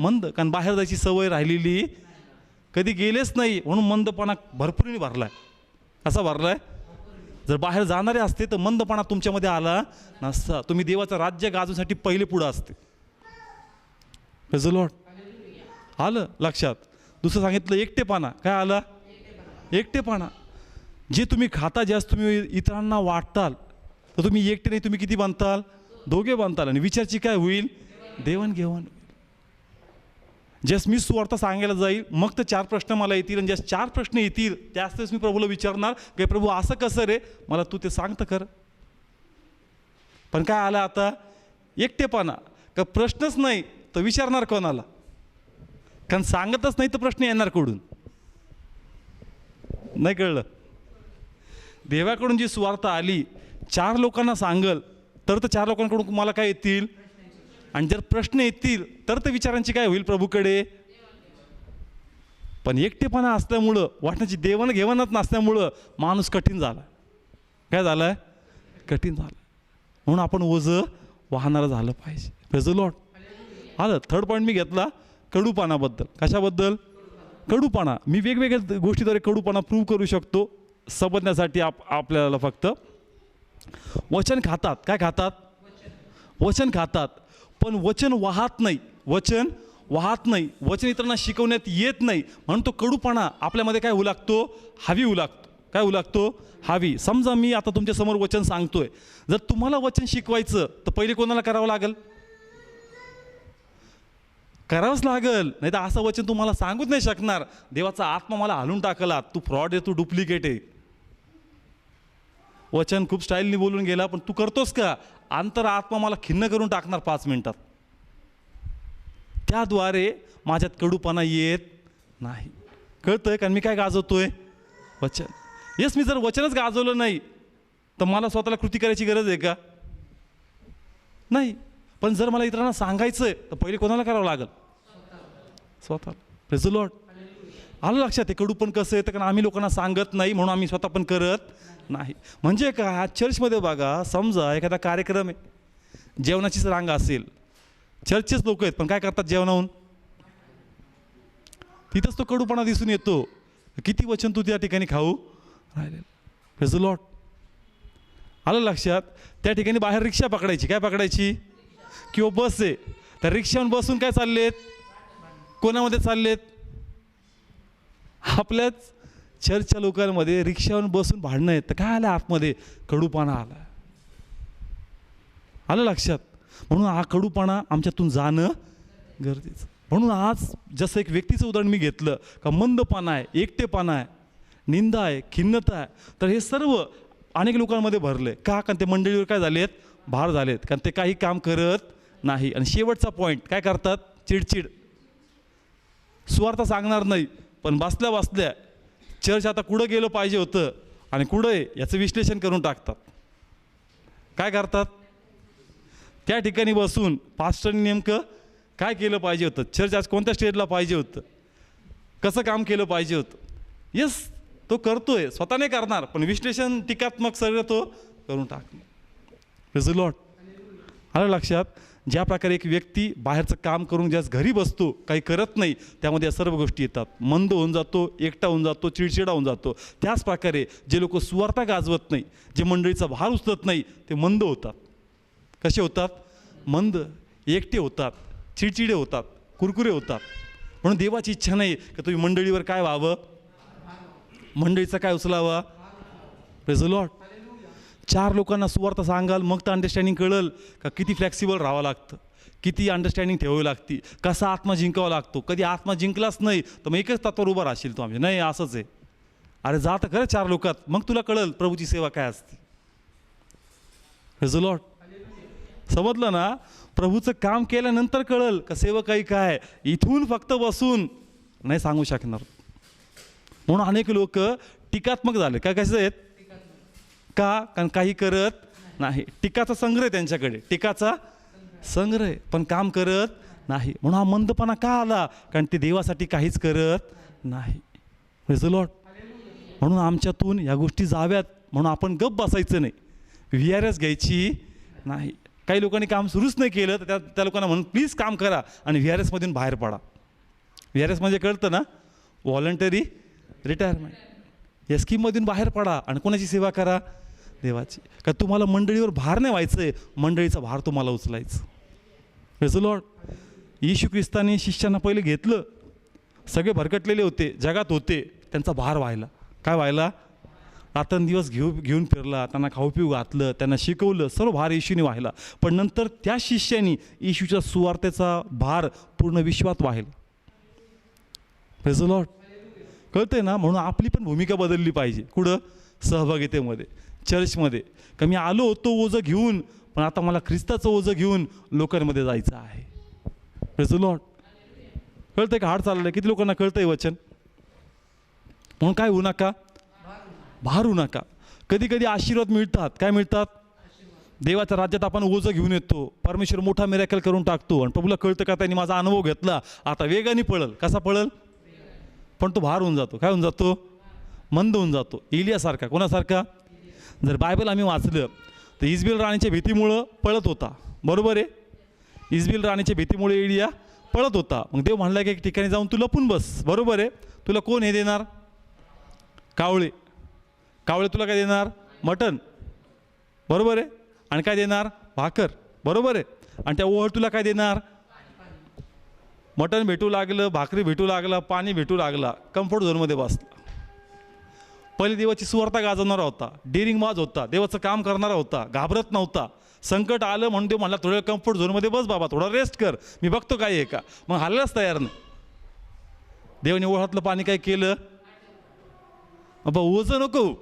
मंद, कारण बाहेर जायची सवय राहिलेली कधी गेलेच नाही, म्हणून मंदपणा भरपूर भरला आहे. कसा भरला आहे? जर बाहेर जाणारे असते तर मंदपणा तुमच्यामध्ये आला नसता. तुम्ही देवाचं राज्य गाजवण्यासाठी पहिले पुढं असते. Praise the Lord. आलं लक्षात? दुसरं सांगितलं एकटेपणा. काय आला? एकटेपणा. जे तुम्ही खाता, ज्यास तुम्ही इतरांना वाटताल, तर तुम्ही एकटे नाही, तुम्ही किती बांधताल? दोघे बांधताल. आणि विचारची काय होईल? देवाणघेवाण. ज्यास मी सुवार्ता सांगायला जाईल, मग तर 4 प्रश्न मला येतील, आणि ज्यास 4 प्रश्न येतील त्याच मी प्रभूला विचारणार की प्रभू असं कसं रे, मला तू ते सांगतं कर. पण काय आलं आता? एकटेपणा. का प्रश्नच नाही तर विचारणार कोणाला? कारण सांगतच नाही तर प्रश्न येणार कुठून? नाही कळलं? देवाकडून जी सुवार्ता आली, 4 लोकांना सांगल तर 4 लोकांकडून तुम्हाला काय येतील? आणि जर प्रश्न येतील तर विचारांची काय होईल प्रभूकडे? पण एकटेपणा असल्यामुळं, वाटण्याची देवाणघेवाणच नसल्यामुळं माणूस कठीण झाला. काय झालं? कठीण झालं. म्हणून आपण ओझं वाहणारं झालं पाहिजे. Praise the Lord. आलं. 3rd पॉईंट मी घेतला कडूपणाबद्दल. कशाबद्दल? कडूपणा. मी वेगवेगळ्या गोष्टीद्वारे कडूपणा प्रूव्ह करू शकतो समजण्यासाठी. आपल्याला फक्त वचन खातात. काय खातात? वचन खातात. पण वचन वाहत नाही. वचन वाहत नाही. वचन इतरांना शिकवण्यात येत नाही, म्हणून तो कडूपणा आपल्यामध्ये काय होऊ लागतो? हावी होऊ लागतो. काय होऊ लागतो? हावी. समजा मी आता तुमच्या समोर वचन सांगतोय, जर तुम्हाला वचन शिकवायचं तर पहिले कोणाला करावं लागेल? करावंच लागेल. नाही तर असं वचन तुम्हाला सांगूच नाही शकणार. देवाचा आत्मा मला हालून टाकला, तू फ्रॉड आहे, तू डुप्लिकेट आहे. वचन खूप स्टाईलनी बोलून गेला, पण तू करतोस का? अंतर आत्मा मला खिन्न करून टाकणार 5 मिनिटात. त्याद्वारे माझ्यात कडूपणा येत नाही. कळतंय? कारण मी काय गाजवतोय? वचन. येस, मी जर वचनच गाजवलं नाही तर मला स्वतःला कृती करायची गरज आहे का? नाही. पण जर मला इतरांना सांगायचं आहे तर पहिले कोणाला करावं लागेल? स्वतःला. Praise the Lord. आलं लक्षात? हे कडूपण कसं येतं? कारण आम्ही लोकांना सांगत नाही, म्हणून आम्ही स्वतः पण करत नाही. म्हणजे काय? चर्चमध्ये बघा, समजा एखादा कार्यक्रम आहे, जेवणाचीच रांग असेल, चर्चचेच लोक आहेत, पण काय करतात जेवणाहून? तिथंच तो कडूपणा दिसून येतो. किती वचन तू त्या ठिकाणी खाऊ राहिलेलं. Praise the Lord. आलं लक्षात? त्या ठिकाणी बाहेर रिक्षा पकडायची. काय पकडायची? किंवा बस आहे, त्या रिक्षावर बसून काय चाललेत? कोणामध्ये चाललेत? आपल्याच चर्चच्या लोकांमध्ये रिक्षावर बसून भांडणं आहेत. तर काय आलं आतमध्ये? कडूपणा आला. आलं लक्षात? म्हणून हा कडूपणा आमच्यातून जाणं गरजेचं. म्हणून आज जसं एक व्यक्तीचं उदाहरण मी घेतलं का, मंदपणा आहे, एकटेपणा आहे, निंदा आहे, खिन्नता आहे, तर हे सर्व अनेक लोकांमध्ये भरले. का? कारण ते मंडळीवर काय झालेत? भार झालेत. कारण ते काही काम करत नाही. आणि शेवटचा पॉईंट काय करतात? चिडचिड. सुवार्ता सांगणार नाही, पण बसल्या बसल्या चर्च आता कुठं गेलं पाहिजे होतं आणि कुठं आहे याचं विश्लेषण करून टाकतात. काय करतात? त्या ठिकाणी बसून पास्टरनी नेमकं काय केलं पाहिजे होतं, चर्च आज कोणत्या स्टेजला पाहिजे होतं, कसं काम केलं पाहिजे होतं. येस, तो करतोय, स्वतः नाही करणार, पण विश्लेषण टीकात्मक सगळं तो करून टाकणार. Praise the Lord. आलं लक्षात? ज्या प्रकारे एक व्यक्ती बाहेरचं काम करून ज्यास घरी बसतो, काही करत नाही, त्यामध्ये या सर्व गोष्टी येतात. मंद होऊन जातो, एकटा होऊन जातो, चिडचिडा होऊन जातो. त्याच प्रकारे जे लोक सुवार्ता गाजवत नाही, जे मंडळीचा भार उचलत नाही, ते मंद होतात. कसे होतात? मंद, एकटे होतात, चिडचिडे होतात, कुरकुरे होतात. म्हणून देवाची इच्छा नाही की तुम्ही मंडळीवर काय व्हावं, मंडळीचा काय उचलावा. Praise the Lord. 4 लोकांना सुवार्ता सांगाल, मग तर अंडरस्टँडिंग कळलं का किती फ्लेक्सिबल राहावं लागतं, किती अंडरस्टँडिंग ठेवावी लागते, कसा आत्मा जिंकावा लागतो. कधी आत्मा जिंकलाच नाही तर मग एकच तत्वावर उभा राहशील तू. आमचे नाही असंच आहे. अरे जा तर खरं 4 लोकात, मग तुला कळलं प्रभूची सेवा काय असते. Praise the Lord. समजलं ना? प्रभूचं काम केल्यानंतर कळलं का सेवकाई काय. इथून फक्त बसून नाही सांगू शकणार. म्हणून अनेक लोक टीकात्मक झाले. काय कसे आहेत? का? कारण काही करत नाही. टीकाचा संग्रह त्यांच्याकडे, टीकाचा संग्रह, पण काम करत नाही. म्हणून हा मंदपणा का आला? कारण ते देवासाठी काहीच करत नाही. Praise the Lord. म्हणून आमच्यातून या गोष्टी जाव्यात, म्हणून आपण गप बसायचं नाही, VRS घ्यायची नाही. काही लोकांनी काम सुरूच नाही केलं तर त्या लोकांना म्हणून प्लीज काम करा आणि VRS मधून बाहेर पडा. VRS म्हणजे कळतं ना, व्हॉलंटरी रिटायरमेंट. या स्कीममधून बाहेर पडा आणि कोणाची सेवा करा? देवाची. का तुम्हाला मंडळीवर भार नाही व्हायचं आहे, मंडळीचा भार तुम्हाला उचलायचं. Praise the Lord. येशू ख्रिस्ताने शिष्यांना पहिले घेतलं, सगळे भरकटलेले होते, जगात होते, त्यांचा भार व्हायला. काय व्हायला? रात्रंदिवस घेऊन फिरला, त्यांना खाऊ पिऊ घातलं, त्यांना शिकवलं, सर्व भार येशूने व्हायला. पण नंतर त्या शिष्यानी येशूच्या सुवार्तेचा भार पूर्ण विश्वात व्हायला. Praise the Lord. कळतंय ना? म्हणून आपली पण भूमिका बदलली पाहिजे. कुठं? सहभागितेमध्ये, चर्चमध्ये. का मी आलो होतो ओझं घेऊन, पण आता मला ख्रिस्ताचं ओझं घेऊन लोकांमध्ये जायचं आहे. Praise the Lord. कळतंय का? हाड चाललंय. किती लोकांना कळतंय वचन? म्हणून काय होऊ नका, भार होऊ नका. कधी कधी आशीर्वाद मिळतात. काय मिळतात? देवाच्या राज्यात आपण ओझं घेऊन येतो, परमेश्वर मोठा मिरॅकल करून टाकतो आणि प्रभूला कळतं का त्यांनी माझा अनुभव घेतला, आता वेगाने पळल. कसा पळल? पण तो भार होऊन जातो. काय होऊन जातो? मंद होऊन जातो. एलियासारखा. कोणासारखा? जर बायबल आम्ही वाचलं तर इजबेल राणीच्या भीतीमुळं पळत होता. बरोबर आहे? इजबेल राणीच्या भीतीमुळे एलिया पळत होता. मग देव म्हणला की एक ठिकाणी जाऊन तू लपून बस. बरोबर आहे? तुला कोण हे देणार? कावळे. कावळे तुला काय देणार? मटण. बरोबर आहे? आणि काय देणार? भाकर. बरोबर आहे? आणि त्या ओहळ तुला काय देणार? मटण भेटू लागलं, भाकरी भेटू लागला, पाणी भेटू लागला, कम्फर्ट झोनमध्ये बसला. पहिले देवाची सुवार्ता गाजवणारा होता, डेअरिंगबाज होता, देवाचं काम करणारा होता, घाबरत नव्हता. संकट आलं म्हणून देव म्हणला थोडं कम्फर्ट झोनमध्ये बस बाबा, थोडा रेस्ट कर, मी बघतो काय आहे का. मग हलायलाच तयार नाही. देवाने ओढातलं पाणी काय केलं? बाबा ओझं नको,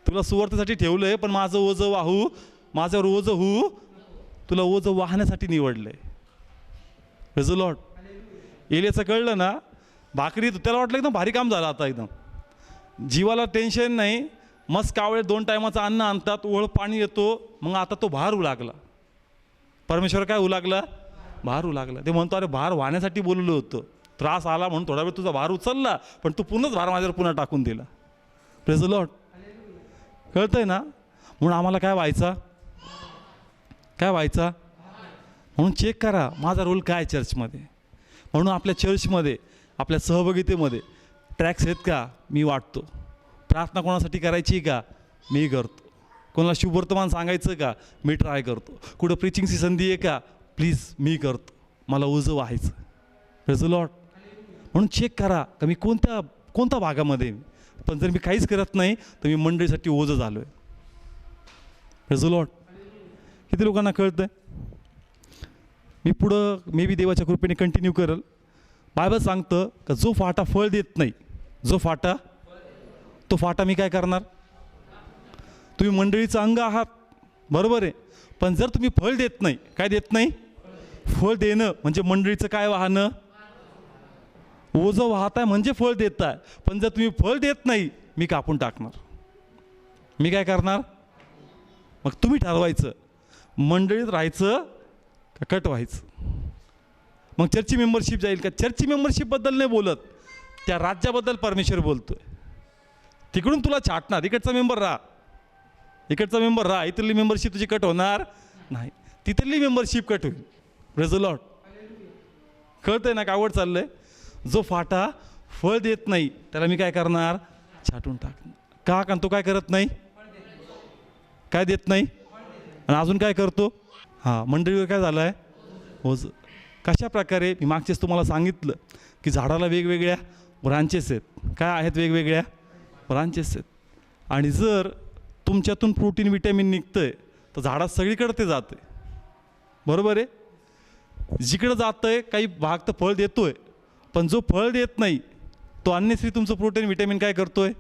तुला सुवार्थेसाठी ठेवलं आहे, पण माझं ओझं वाहू, माझ्यावर ओझं होऊ, तुला ओझं वाहण्यासाठी निवडलं आहे. Praise the Lord. एलियाचं कळलं ना, भाकरी त्याला वाटलं एकदम भारी काम झालं आता, एकदम जीवाला टेन्शन नाही. मस्त कावळे 2 टायमाचं अन्न आणतात, ओळ पाणी येतो. मग आता तो भार होऊ लागला. परमेश्वर काय होऊ लागला? भार होऊ लागला. ते म्हणतो अरे भार वाहण्यासाठी बोललं होतं, त्रास आला म्हणून थोडा वेळ तुझा भार उचलला, पण तू पूर्णच भार माझ्यावर पुन्हा टाकून दिला. Praise the Lord. कळतंय ना? म्हणून आम्हाला काय व्हायचा? काय व्हायचा? म्हणून चेक करा माझा रोल काय चर्चमध्ये. म्हणून आपल्या चर्चमध्ये, आपल्या सहभागितेमध्ये ट्रॅक्स आहेत का? मी वाटतो. प्रार्थना कोणासाठी करायची का? मी करतो. कोणाला शुभवर्तमान सांगायचं का? मी ट्राय करतो. कुठं प्रिचिंगची संधी आहे का? प्लीज मी करतो. मला ओझं व्हायचं. Praise the Lord. म्हणून चेक करा का मी कोणत्या भागामध्ये. पण जर मी काहीच करत नाही तर मी मंडळीसाठी ओझं झालो आहे. Praise the Lord. किती लोकांना कळतं आहे? मी पुढं मे बी देवाच्या कृपेने कंटिन्यू करेल. बायबल सांगतं का जो फाटा फळ देत नाही, जो फाटा, तो फाटा मी काय करणार? तुम्ही मंडळीचं अंग आहात, बरोबर आहे, पण जर तुम्ही फळ देत नाही, काय देत नाही? फळ देणं म्हणजे मंडळीचं काय वाहणं? ओझं वाहताय म्हणजे फळ देताय. पण जर तुम्ही फळ देत नाही, मी कापून टाकणार. मी काय करणार? मग तुम्ही ठरवायचं मंडळीत राहायचं का कट व्हायचं. मग चर्चची मेंबरशिप जाईल का? चर्चची मेंबरशिपबद्दल नाही बोलत, त्या राज्याबद्दल परमेश्वर बोलतोय. तिकडून तुला छाटणार, इकडचा मेंबर राहा, इकडचा मेंबर राहा, इथली मेंबरशिप तुझी कट होणार नाही, तिथली मेंबरशिप कट होईल. Praise the Lord. कळतंय ना कावड चाललंय? जो फाटा फळ देत नाही त्याला मी काय करणार? छाटून टाकणार. का? कारण तो काय करत नाही? काय देत नाही. आणि अजून काय करतो? हां, मंडळीवर काय झालं आहे? ओझं. कशा प्रकारे? मी मागचेच तुम्हाला सांगितलं की झाडाला वेगवेगळ्या ब्रांचेस आहेत. काय आहेत? वेगवेगळ्या ब्रांचेस आहेत. आणि जर तुमच्यातून प्रोटीन विटॅमिन निघतं आहे तर झाडात सगळीकडे ते जातं आहे. बरोबर आहे? जिकडं जातं आहे काही भाग तर फळ देतो आहे, पण जो फळ देत नाही तो अन्यश्री तुमचं प्रोटीन विटॅमिन काय करतोय?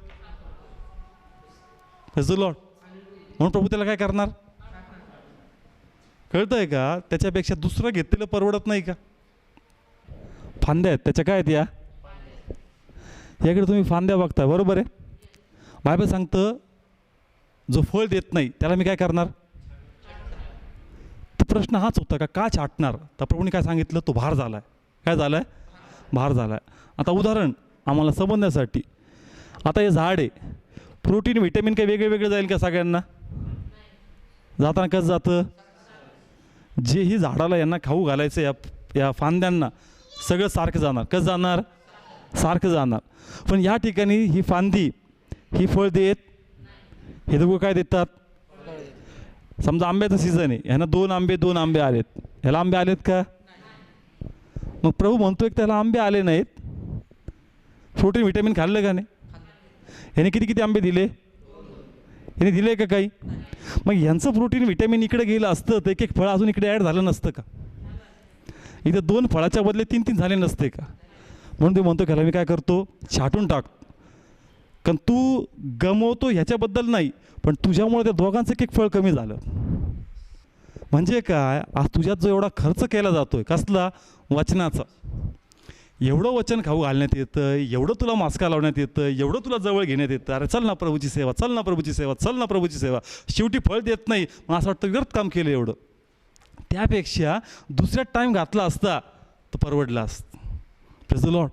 Praise the Lord. म्हणून प्रभू त्याला काय करणार? कळतंय का? त्याच्यापेक्षा दुसरं घेतलेलं परवडत नाही का? फांद्या आहेत त्याच्या, काय आहेत या? याकडे तुम्ही फांद्या बघताय, बरोबर आहे? बायबल सांगतं जो फळ देत नाही त्याला मी काय करणार? तर प्रश्न हाच होता का छाटणार? तर प्रभूने काय सांगितलं? तो भार झालाय. काय झालाय? भार झालाय. आता उदाहरण आम्हाला समजण्यासाठी, आता हे झाड आहे, प्रोटीन विटॅमिन काही वेगळे वेगळे जाईल का सगळ्यांना? जाताना कसं जातं? जेही झाडाला यांना खाऊ घालायचं या फांद्यांना सगळं सारखं जाणार. कसं जाणार? सारखं जाणार. पण या ठिकाणी ही फांदी ही फळ देत, हे दोघं काय देतात? समजा आंब्याचं सीझन आहे, ह्यांना दोन आंबे आलेत, ह्याला आंबे आलेत का? मग प्रभू म्हणतोय की त्याला आंबे आले नाहीत, प्रोटीन व्हिटॅमिन खाल्लं का नाही? ह्याने किती आंबे दिले? ह्याने दिले का काही? मग ह्यांचं प्रोटीन व्हिटॅमिन इकडे गेलं असतं तर एक फळ अजून इकडे ॲड झालं नसतं का? इथं 2 फळाच्या बदले 3 झाले नसते का? म्हणून ते म्हणतो की मी काय करतो, छाटून टाक. कारण तू गमवतो ह्याच्याबद्दल नाही, पण तुझ्यामुळे त्या दोघांचं एक फळ कमी झालं. म्हणजे काय, आज तुझ्यात जो एवढा खर्च केला जातोय, कसला? वचनाचा. एवढं वचन खाऊ घालण्यात येतं, एवढं तुला मास्का लावण्यात येतं, एवढं तुला जवळ घेण्यात येतं. अरे चल ना प्रभूची सेवा, चल ना प्रभूची सेवा, चल ना प्रभूची सेवा. शेवटी फळ देत नाही. मग असं वाटतं व्यर्थ काम केलं एवढं. त्यापेक्षा दुसऱ्यात टाईम घातला असता तर परवडला असतं. Praise the Lord.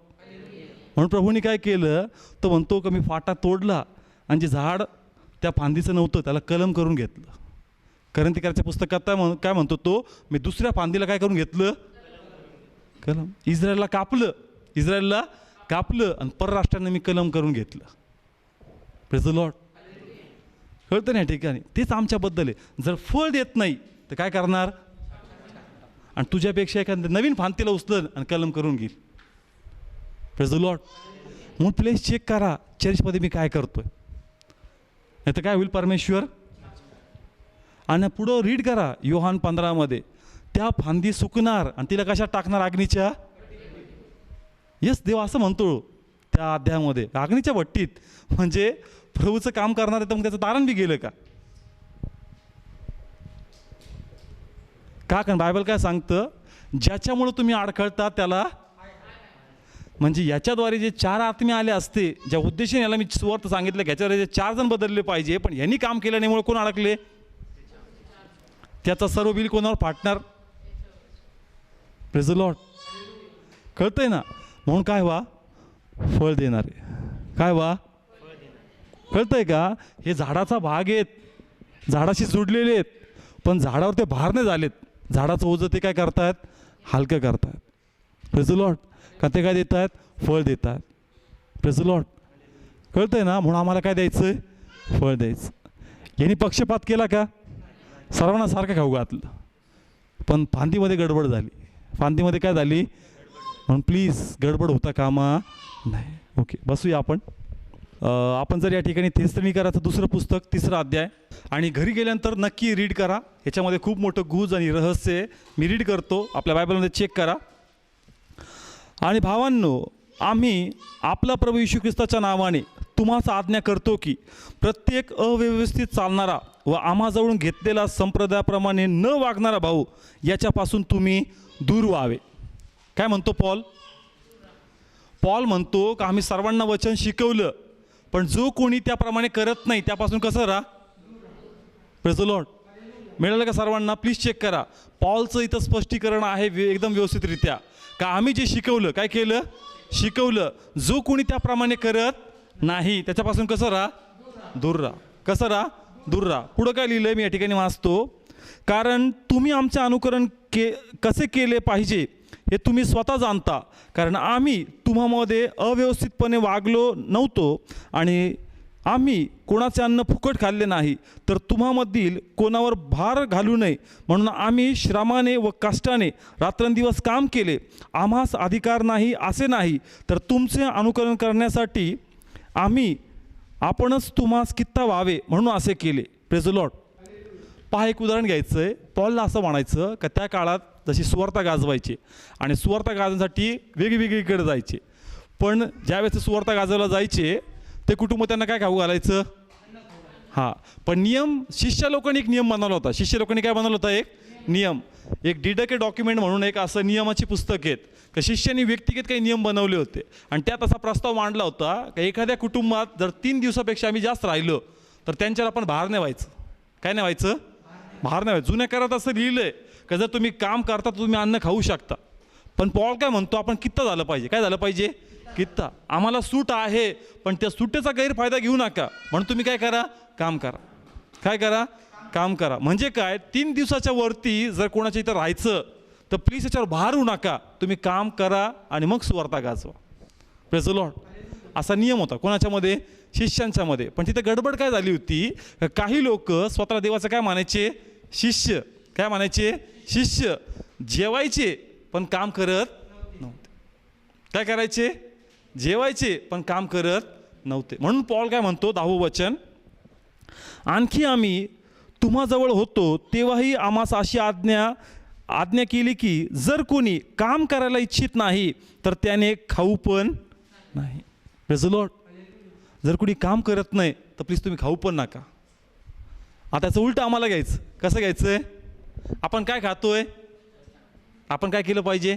म्हणून प्रभूने काय केलं, तो म्हणतो की मी फाटा तोडला आणि जे झाड त्या फांदीचं नव्हतं त्याला कलम करून घेतलं. करंतिकराच्या पुस्तकात काय म्हणतो तो, मी दुसऱ्या फांदीला काय करून घेतलं? कलम. इस्रायलला कापलं आणि परराष्ट्रांना मी कलम करून घेतलं. Praise the Lord. कळतं ना या ठिकाणी? तेच आमच्याबद्दल आहे. जर फळ देत नाही तर काय करणार? आणि तुझ्यापेक्षा एखाद्या नवीन फांदीला उचलन आणि कलम करून घेईल. Praise the Lord. म्हणून प्लेस चेक करा, चर्चमध्ये मी काय करतोय, नाही तर काय होईल परमेश्वर. आणि पुढं रीड करा योहान 15 त्या फांदी सुकणार आणि तिला कशात टाकणार? अग्नीच्या. येस, देव असं म्हणतो त्या अध्यायामध्ये, अग्नीच्या भट्टीत. म्हणजे प्रभूचं काम करणार आहे तर मग त्याचं तारण बी गेलं का? कारण बायबल काय सांगतं, ज्याच्यामुळं तुम्ही अडखळता त्याला. म्हणजे याच्याद्वारे जे 4 आत्मे आले असते, ज्या उद्देशाने याला मी सुवार्थ सांगितलं की याच्यावर जे 4 जण बदलले पाहिजे, पण यांनी काम केल्यामुळे कोण अडकले? त्याचा सर्व बिल कोणावर फाटणार? Praise the Lord. कळतंय ना? म्हणून काय व्हा? फळ देणारे. काय व्हा? कळतंय का? हे झाडाचा भाग आहेत, झाडाशी जुडलेले आहेत, पण झाडावर ते भार नाही झालेत. झाडाचं ओझं ते काय करतायत? हलकं करतायत. Praise the Lord. का ते काय देत आहेत? फळ देत आहेत. Praise the Lord. कळतंय ना? म्हणून आम्हाला काय द्यायचं? फळ द्यायचं. यांनी पक्षपात केला का? सर्वांना सारखं खाऊ घातलं, पण फांदीमध्ये गडबड झाली. फांदीमध्ये काय झाली? म्हणून प्लीज गडबड होता कामा नाही. ओके, बसूया आपण. आपण जर या ठिकाणी थेसलोनिकराचं 2 पुस्तक 3 अध्याय आणि घरी गेल्यानंतर नक्की रीड करा. ह्याच्यामध्ये खूप मोठं गुज आणि रहस्य आहे. मी रीड करतो, आपल्या बायबलमध्ये चेक करा. आणि भावांनो, आम्ही आपला प्रभू येशू ख्रिस्ताच्या नावाने तुम्हास आज्ञा करतो की प्रत्येक अव्यवस्थित चालणारा व आम्हाजवळून घेतलेला संप्रदायाप्रमाणे न वागणारा भाऊ याच्यापासून तुम्ही दूर व्हावे. काय म्हणतो पॉल म्हणतो की आम्ही सर्वांना वचन शिकवलं, पण जो कोणी त्याप्रमाणे करत नाही त्यापासून कसं राहा? Praise the Lord. मिळालं का सर्वांना? प्लीज चेक करा. पॉलचं इथं स्पष्टीकरण आहे एकदम व्यवस्थितरित्या, का आम्ही जे शिकवलं, काय केलं? शिकवलं. जो कोणी त्याप्रमाणे करत नाही त्याच्यापासून कसं राहा? दूर राहा. कसं राहा? दूर राहा. पुढं काय लिहिलं मी या ठिकाणी वाचतो, कारण तुम्ही आमचे अनुकरण कसे केले पाहिजे हे तुम्ही स्वतः जाणता, कारण आम्ही तुम्हामध्ये अव्यवस्थितपणे वागलो नव्हतो आणि आम्ही कोणाचे अन्न फुकट खाल्ले नाही, तर तुम्हामधील कोणावर भार घालू नये म्हणून आम्ही श्रमाने व कष्टाने रात्रंदिवस काम केले. आम्हास अधिकार नाही असे नाही, तर तुमचे अनुकरण करण्यासाठी आम्ही आपणच तुम्हास कित्ता व्हावे म्हणून असे केले. Praise the Lord. पहा, एक उदाहरण घ्यायचं आहे. पॉलला असं म्हणायचं का त्या काळात जशी सुवार्ता गाजवायची आणि सुवार्ता गाजवण्यासाठी वेगवेगळीकडे जायचे, पण ज्यावेळेस सुवार्ता गाजवला जायचे ते कुटुंब त्यांना काय खाऊ घालायचं? हां, पण नियम शिष्य लोकांनी एक नियम बनवला होता. शिष्य लोकांनी काय बनवलं होता? एक नियम, एक डिडके डॉक्युमेंट म्हणून एक असं नियमाची पुस्तक आहेत का शिष्यांनी व्यक्तिगत काही नियम बनवले होते. आणि त्यात असा प्रस्ताव मांडला होता का एखाद्या कुटुंबात जर 3 दिवसापेक्षा आम्ही जास्त राहिलो तर त्यांच्यावर आपण भार नाही व्हायचं. काय नाही व्हायचं? भार नाही व्हायचं. जुन्या करारात असं लिहिलं आहे का जर तुम्ही काम करता तर तुम्ही अन्न खाऊ शकता, पण पॉल काय म्हणतो? आपण कित्ता झालं पाहिजे. काय झालं पाहिजे? कित्ता. आम्हाला सूट आहे, पण त्या सुटेचा गैरफायदा घेऊ नका. म्हणून तुम्ही काय करा? काम करा. काय करा? काम करा. म्हणजे काय, 3 दिवसाच्या वरती जर कोणाच्या इथं राहायचं तर प्लीज याच्यावर भार होऊ नका. तुम्ही काम करा आणि मग सुवार्ता गाजवा. Praise the Lord. असा नियम होता कोणाच्यामध्ये, शिष्यांच्या मध्ये. पण तिथे गडबड काय झाली होती, काही लोक स्वतःला देवाचं काय मानायचे, शिष्य. काय मानायचे, शिष्य. जेवायचे पण काम करत नव्हते. काय करायचे, जेवायचे पण काम करत नव्हते. म्हणून पॉल काय म्हणतो, 10वं वचन, आणखी आम्ही तुम्हाजवळ होतो तेव्हाही आम्हास अशी आज्ञा केली की जर कोणी काम करायला इच्छित नाही तर त्याने खाऊ पण नाही. Praise the Lord. जर कोणी काम करत नाही तर प्लीज तुम्ही खाऊ पण नका. आता याचं उलटं आम्हाला घ्यायचं. कसं घ्यायचं आहे, आपण काय खातोय, आपण काय केलं पाहिजे.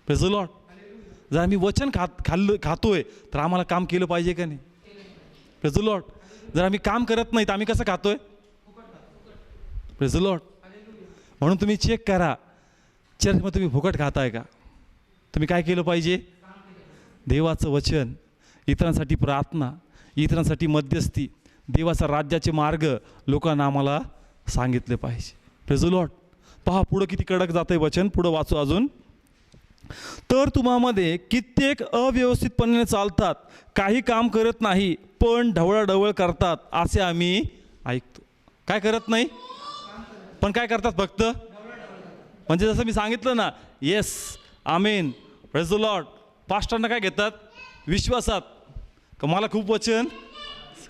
Praise the Lord. जर आम्ही वचन खातोय तर आम्हाला काम केलं पाहिजे का नाही. Praise the Lord. जर आम्ही काम करत नाही तर आम्ही कसं खातोय. Praise the Lord. म्हणून तुम्ही चेक करा, चर्चमध्ये तुम्ही फुकट खाताय का. तुम्ही काय केलं पाहिजे, देवाचं वचन, इतरांसाठी प्रार्थना, इतरांसाठी मध्यस्थी, देवाचा राज्याचे मार्ग लोकांना आम्हाला सांगितले पाहिजे. Praise the Lord. पहा पुढं किती कडक जातंय वचन. पुढं वाचू अजून. तर तुम्हामध्ये कित्येक अव्यवस्थितपणे चालतात, काही काम करत नाही पण ढवळाढवळ करतात असे आम्ही ऐकतो. काय करत नाही पण काय करतात फक्त. म्हणजे जसं मी सांगितलं ना, yes amen praise the Lord. पास्टरना काय घेतात, विश्वासात, का मला खूप वचन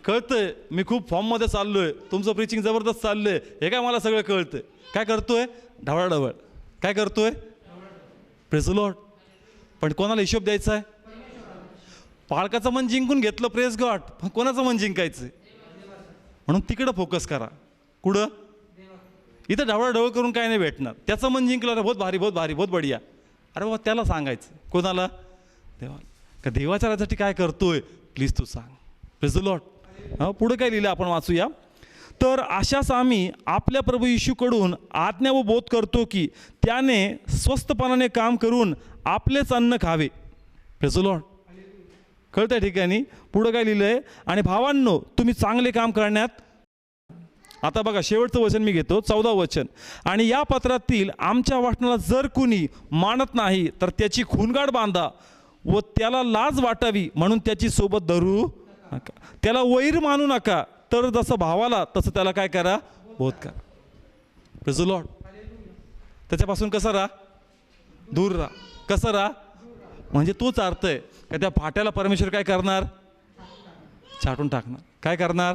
कळतंय, मी खूप फॉर्ममध्ये चाललो आहे, तुमचं प्रीचिंग जबरदस्त चाललं आहे, हे काय मला सगळं कळतंय. काय करतोय, ढवळाढवळ. काय करतोय, प्रेज द लॉर्ड. पण कोणाला हिशोब द्यायचा आहे. पालकाचं मन जिंकून घेतलं, प्रेज गॉड, पण कोणाचं मन जिंकायचं. म्हणून तिकडं फोकस करा. कुठं, इथं ढवळाढवळ करून काय नाही भेटणार. त्याचं मन जिंकलं, अरे बहुत भारी, बहुत भारी, बहुत बढिया. अरे बाबा त्याला सांगायचं. कोणाला, देवाला. का देवाच्या राज्यासाठी काय करतोय, प्लीज तू सांग. Praise the Lord. हां, पुढे काय लिहिलं आपण वाचूया. तर अशाच आम्ही आपल्या प्रभू येशूकडून आज्ञा व बोध करतो की त्याने स्वस्तपणाने काम करून आपलेच अन्न खावे. Praise the Lord. कळतंय ठिकाणी. पुढं काय लिहिलं आहे, आणि भावांनो तुम्ही चांगले काम करण्यात. आता बघा शेवटचं वचन मी घेतो, 14 वचन. आणि या पत्रातील आमच्या वाचनाला जर कुणी मानत नाही तर त्याची खूनगाठ बांधा व त्याला लाज वाटावी म्हणून त्याची सोबत धरू नका. त्याला वैर मानू नका, तर जसं भावाला तसं त्याला काय करा, बोध करा. Praise the Lord. त्याच्यापासून कसं राहा, दूर राहा. कसं राहा, म्हणजे तोच अर्थ आहे का त्या फाट्याला परमेश्वर काय करणार, छाटून टाकणार. काय करणार.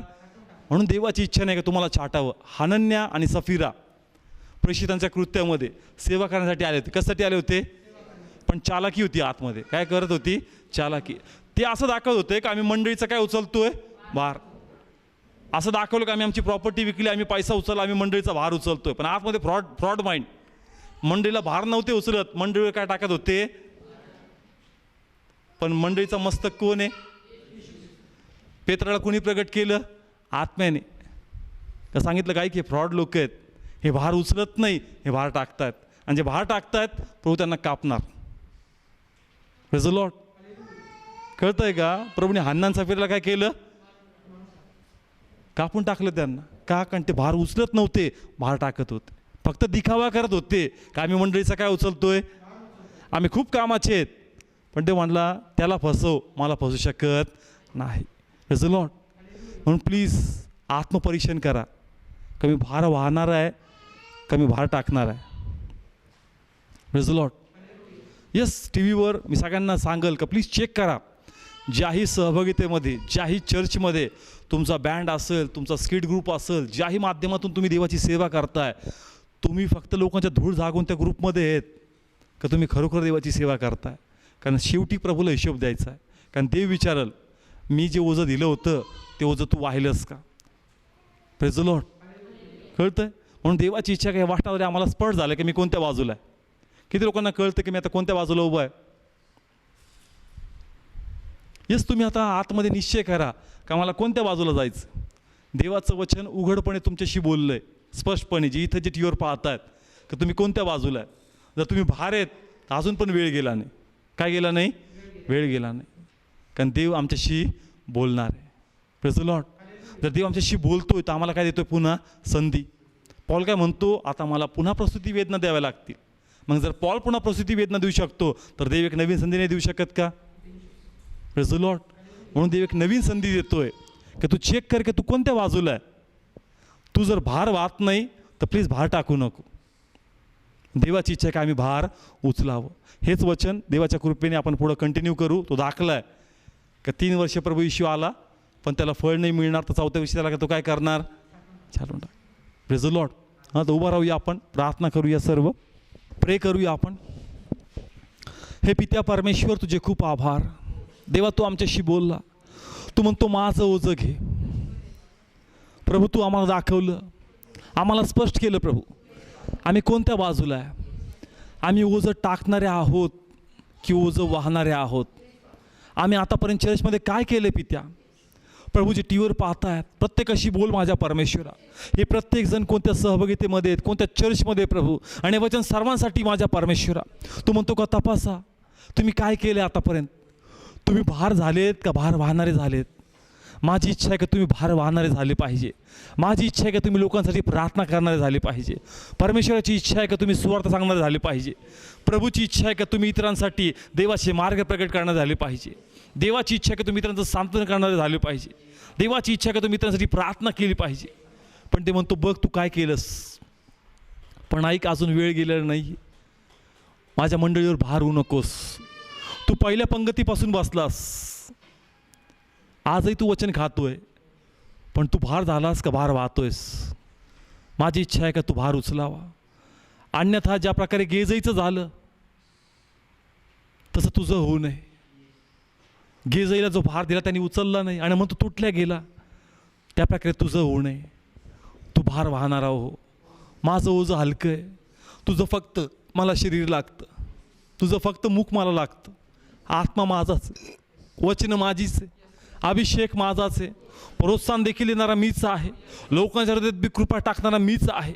म्हणून देवाची इच्छा नाही का तुम्हाला छाटावं. हनन्या आणि सफीरा प्रेषितांच्या कृत्यामध्ये सेवा करण्यासाठी आले होते. कशासाठी आले होते, पण चालाकी होती आतमध्ये. काय करत होती, चालाकी. ते असं दाखवत होते का आम्ही मंडळीचं काय उचलतोय, भार. असं दाखवलं का आम्ही आमची प्रॉपर्टी विकली, आम्ही पैसा उचलला, आम्ही मंडळीचा भार उचलतोय. पण आतमध्ये फ्रॉड माइंड. मंडळीला भार नव्हते उचलत, मंडळीवर काय टाकत होते. पण मंडळीचा मस्तक कोण आहे, पेत्राला कोणी प्रगट केलं, आत्म्याने. का सांगितलं काय की फ्रॉड लोक आहेत, हे भार उचलत नाही, हे भार टाकतात, आणि जे भार टाकतात प्रभू त्यांना कापणार. Praise the Lord. कळतंय का. प्रभूने हन्ना सफीराला काय केलं, कापून टाकलं त्यांना. का, कारण ते भार उचलत नव्हते, भार टाकत होते. फक्त दिखावा करत होते का आम्ही मंडळीचा काय उचलतोय, आम्ही खूप कामाचे आहेत. पण ते म्हणला त्याला फसव, मला फसू शकत नाही. Praise the Lord. म्हणून प्लीज आत्मपरीक्षण करा, कमी भार वाहणार आहे, कमी भार टाकणार आहे. Praise the Lord. Yes, T व्हीवर मी सगळ्यांना सांगेल का प्लीज चेक करा. ज्याही सहभागितेमध्ये, ज्याही चर्चमध्ये तुमचा बँड असेल, तुमचा स्किट ग्रुप असेल, ज्याही माध्यमातून तुम्ही देवाची सेवा करताय, तुम्ही फक्त लोकांच्या धूळ जागून त्या ग्रुपमध्ये आहेत का तुम्ही खरोखर देवाची सेवा करताय. कारण शेवटी प्रभूला हिशोब द्यायचा आहे. कारण देव विचारल, मी जे ओझं दिलं होतं ते ओझं तू वाहिलंस का. Praise the Lord. कळतंय. म्हणून देवाची इच्छा काय वाटणारे आम्हाला स्पष्ट झालं की मी कोणत्या बाजूला आहे. किती लोकांना कळतं की मी आता कोणत्या बाजूला उभा आहे. येस, तुम्ही आता आतमध्ये निश्चय करा का मला कोणत्या बाजूला जायचं. देवाचं वचन उघडपणे तुमच्याशी बोललं आहे, स्पष्टपणे. जे इथं जे टीव्हीवर पाहतायत का तुम्ही कोणत्या बाजूला आहे. जर तुम्ही बाहेर आहेत तर अजून पण वेळ गेला नाही. काय गेला नाही, वेळ गेला नाही. कारण देव आमच्याशी बोलणार आहे. Praise the Lord. जर देव आमच्याशी बोलतोय तर आम्हाला काय देतोय? पुन्हा संधी. पॉल काय म्हणतो? आता मला पुन्हा प्रसूती वेदना द्याव्या लागतील. मग जर पॉल पुन्हा प्रसूती वेदना देऊ शकतो तर देव एक नवीन संधी नाही देऊ शकत का? Praise the Lord. म्हणून देव एक नवीन संधी देतोय की तू चेक कर की तू कोणत्या बाजूला आहे. तू जर भार वाहत नाही तर प्लीज भार टाकू नको. देवाची इच्छा आहे की आम्ही भार उचलावं. हेच वचन देवाच्या कृपेने आपण पुढं कंटिन्यू करू. तो दाखला आहे का 3 वर्ष प्रभू येशू आला पण त्याला फळ नाही मिळणार, तर 4थ्या वर्षी त्याला तो काय करणार? चालून टाक. Praise the Lord. हां, तर उभा राहूया आपण, प्रार्थना करूया, सर्व प्रे करूया आपण. हे पित्या परमेश्वर, तुझे खूप आभार. देवा, तू आमच्याशी बोलला. तू म्हणतो माझं ओझं घे. प्रभू, तू आम्हाला दाखवलं, आम्हाला स्पष्ट केलं प्रभू आम्ही कोणत्या बाजूला आहे. आम्ही ओझं टाकणारे आहोत की ओझं वाहणारे आहोत. आम्ही आतापर्यंत चर्चमध्ये काय केलं पित्या? प्रभू, जे टीव्हीवर पाहतायत प्रत्येकाशी बोल माझ्या परमेश्वरा. हे प्रत्येकजण कोणत्या सहभागितेमध्ये आहेत, कोणत्या चर्चमध्ये प्रभू, आणि वचन सर्वांसाठी माझ्या परमेश्वरा. तू म्हणतो का तपासा तुम्ही काय केले आतापर्यंत. तुम्ही भार झालेत का भार वाहणारे झालेत? माझी इच्छा आहे की तुम्ही भार वाहणारे झाले पाहिजे. माझी इच्छा आहे की तुम्ही लोकांसाठी प्रार्थना करणारे झाले पाहिजे. परमेश्वराची इच्छा आहे की तुम्ही सुवार्थ सांगणारे झाले पाहिजे. प्रभूची इच्छा आहे की तुम्ही इतरांसाठी देवाचे मार्ग प्रकट करणारे झाले पाहिजे. देवाची इच्छा आहे की तुम्ही इतरांचं सांत्वन करणारे झाले पाहिजे. देवाची इच्छा आहे की तुम्ही इतरांसाठी प्रार्थना केली पाहिजे. पण ते म्हणतो बघ तू काय केलंस. पण ऐक, अजून वेळ गेलेला नाही. माझ्या मंडळीवर भार होऊ नकोस. तू पहिल्या पंगतीपासून बसलास, आजही तू वचन खातोय, पण तू भार झालास का भार वाहतोयस? माझी इच्छा आहे का तू भार उचलावा. अन्यथा ज्या प्रकारे गेजईचं झालं तसं तुझं होऊ नये. गेजईला जो भार दिला त्यांनी उचलला नाही आणि मग तो तुटल्या गेला, त्या प्रकारे तुझं होऊ नये. तू भार वाहणारा हो. माझं ओझं हलकं आहे. तुझं फक्त मला शरीर लागतं, तुझं फक्त मुख मला लागतं. आत्मा माझाच आहे, वचन माझीच आहे, अभिषेक माझाच आहे, प्रोत्साहन देखील देणारा मीच आहे, लोकांच्या हृदयात बी कृपा टाकणारा मीच आहे.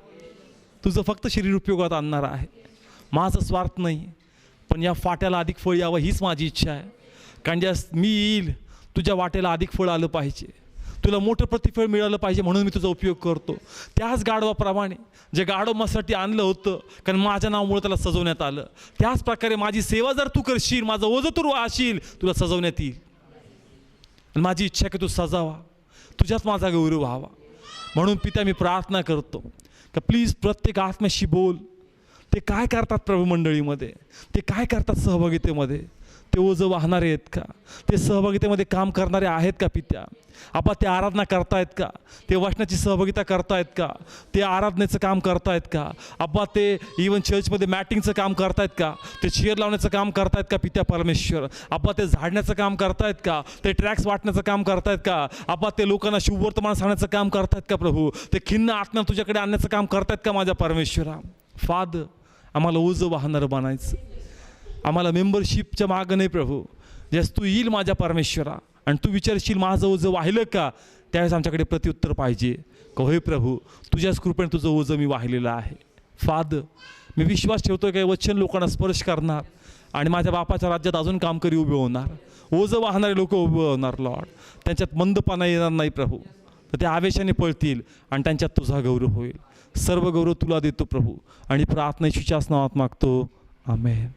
तुझं फक्त शरीर उपयोगात आणणारा आहे. माझा स्वार्थ नाही, पण या फाट्याला अधिक फळ यावं हीच माझी इच्छा आहे. कारण ज्या मी येईल तुझ्या वाट्याला अधिक फळ आलं पाहिजे, तुला मोठं प्रतिफळ मिळालं पाहिजे, म्हणून मी तुझा उपयोग करतो. त्याच गाढवाप्रमाणे जे गाढव माझ्यासाठी आणलं होतं कारण माझ्या नावामुळे त्याला सजवण्यात आलं, त्याच प्रकारे माझी सेवा जर तू करशील, माझं ओझं तू वाहशील, तुला सजवण्यात येईल. आणि माझी इच्छा की तू सजावा, तुझ्यात माझा गौरव व्हावा. म्हणून पित्या मी प्रार्थना करतो का प्लीज प्रत्येक आत्म्याशी बोल. ते काय करतात प्रभू मंडळीमध्ये, ते काय करतात सहभागितेमध्ये, ते ओझं वाहणारे आहेत का, ते सहभागितेमध्ये काम करणारे आहेत का पित्या? आपा ते आराधना करतायत का, ते वचनाची सहभागिता करतायत का, ते आराधनेचं काम करतायत का, आपा ते इवन चर्चमध्ये मॅटिंगचं काम करतायत का, ते चेअर लावण्याचं काम करतायत का पित्या परमेश्वर? आपा ते झाडण्याचं काम करतायत का, ते ट्रॅक्स वाटण्याचं काम करतायत का, आपा ते लोकांना शुभवर्तमान सांगण्याचं काम करतायत का प्रभू? ते खिन्न आत्मा तुझ्याकडे आणण्याचं काम करतायत का माझ्या परमेश्वरा? फादर, आम्हाला ओझं वाहणारं बनायचं. आम्हाला मेंबरशिपच्या मागं नाही प्रभू. ज्यास तू येईल माझ्या परमेश्वरा आणि तू विचारशील माझं ओझं वाहिलं का, त्यावेळेस आमच्याकडे प्रत्युत्तर पाहिजे का होय प्रभू तुझ्याच कृपेने तुझं ओझं मी वाहिलेलं आहे. फादर, मी विश्वास ठेवतोय की वचन लोकांना स्पर्श करणार आणि माझ्या बापाच्या राज्यात अजून कामकरी उभे होणार, ओझं वाहणारे लोक उभे होणार लॉर्ड. त्यांच्यात मंदपणा येणार नाही प्रभू, तर ते आवेशाने पळतील आणि त्यांच्यात तुझा गौरव होईल. सर्व गौरव तुला देतो प्रभू आणि प्रार्थना येशूच्याच नावात मागतो. आमेन.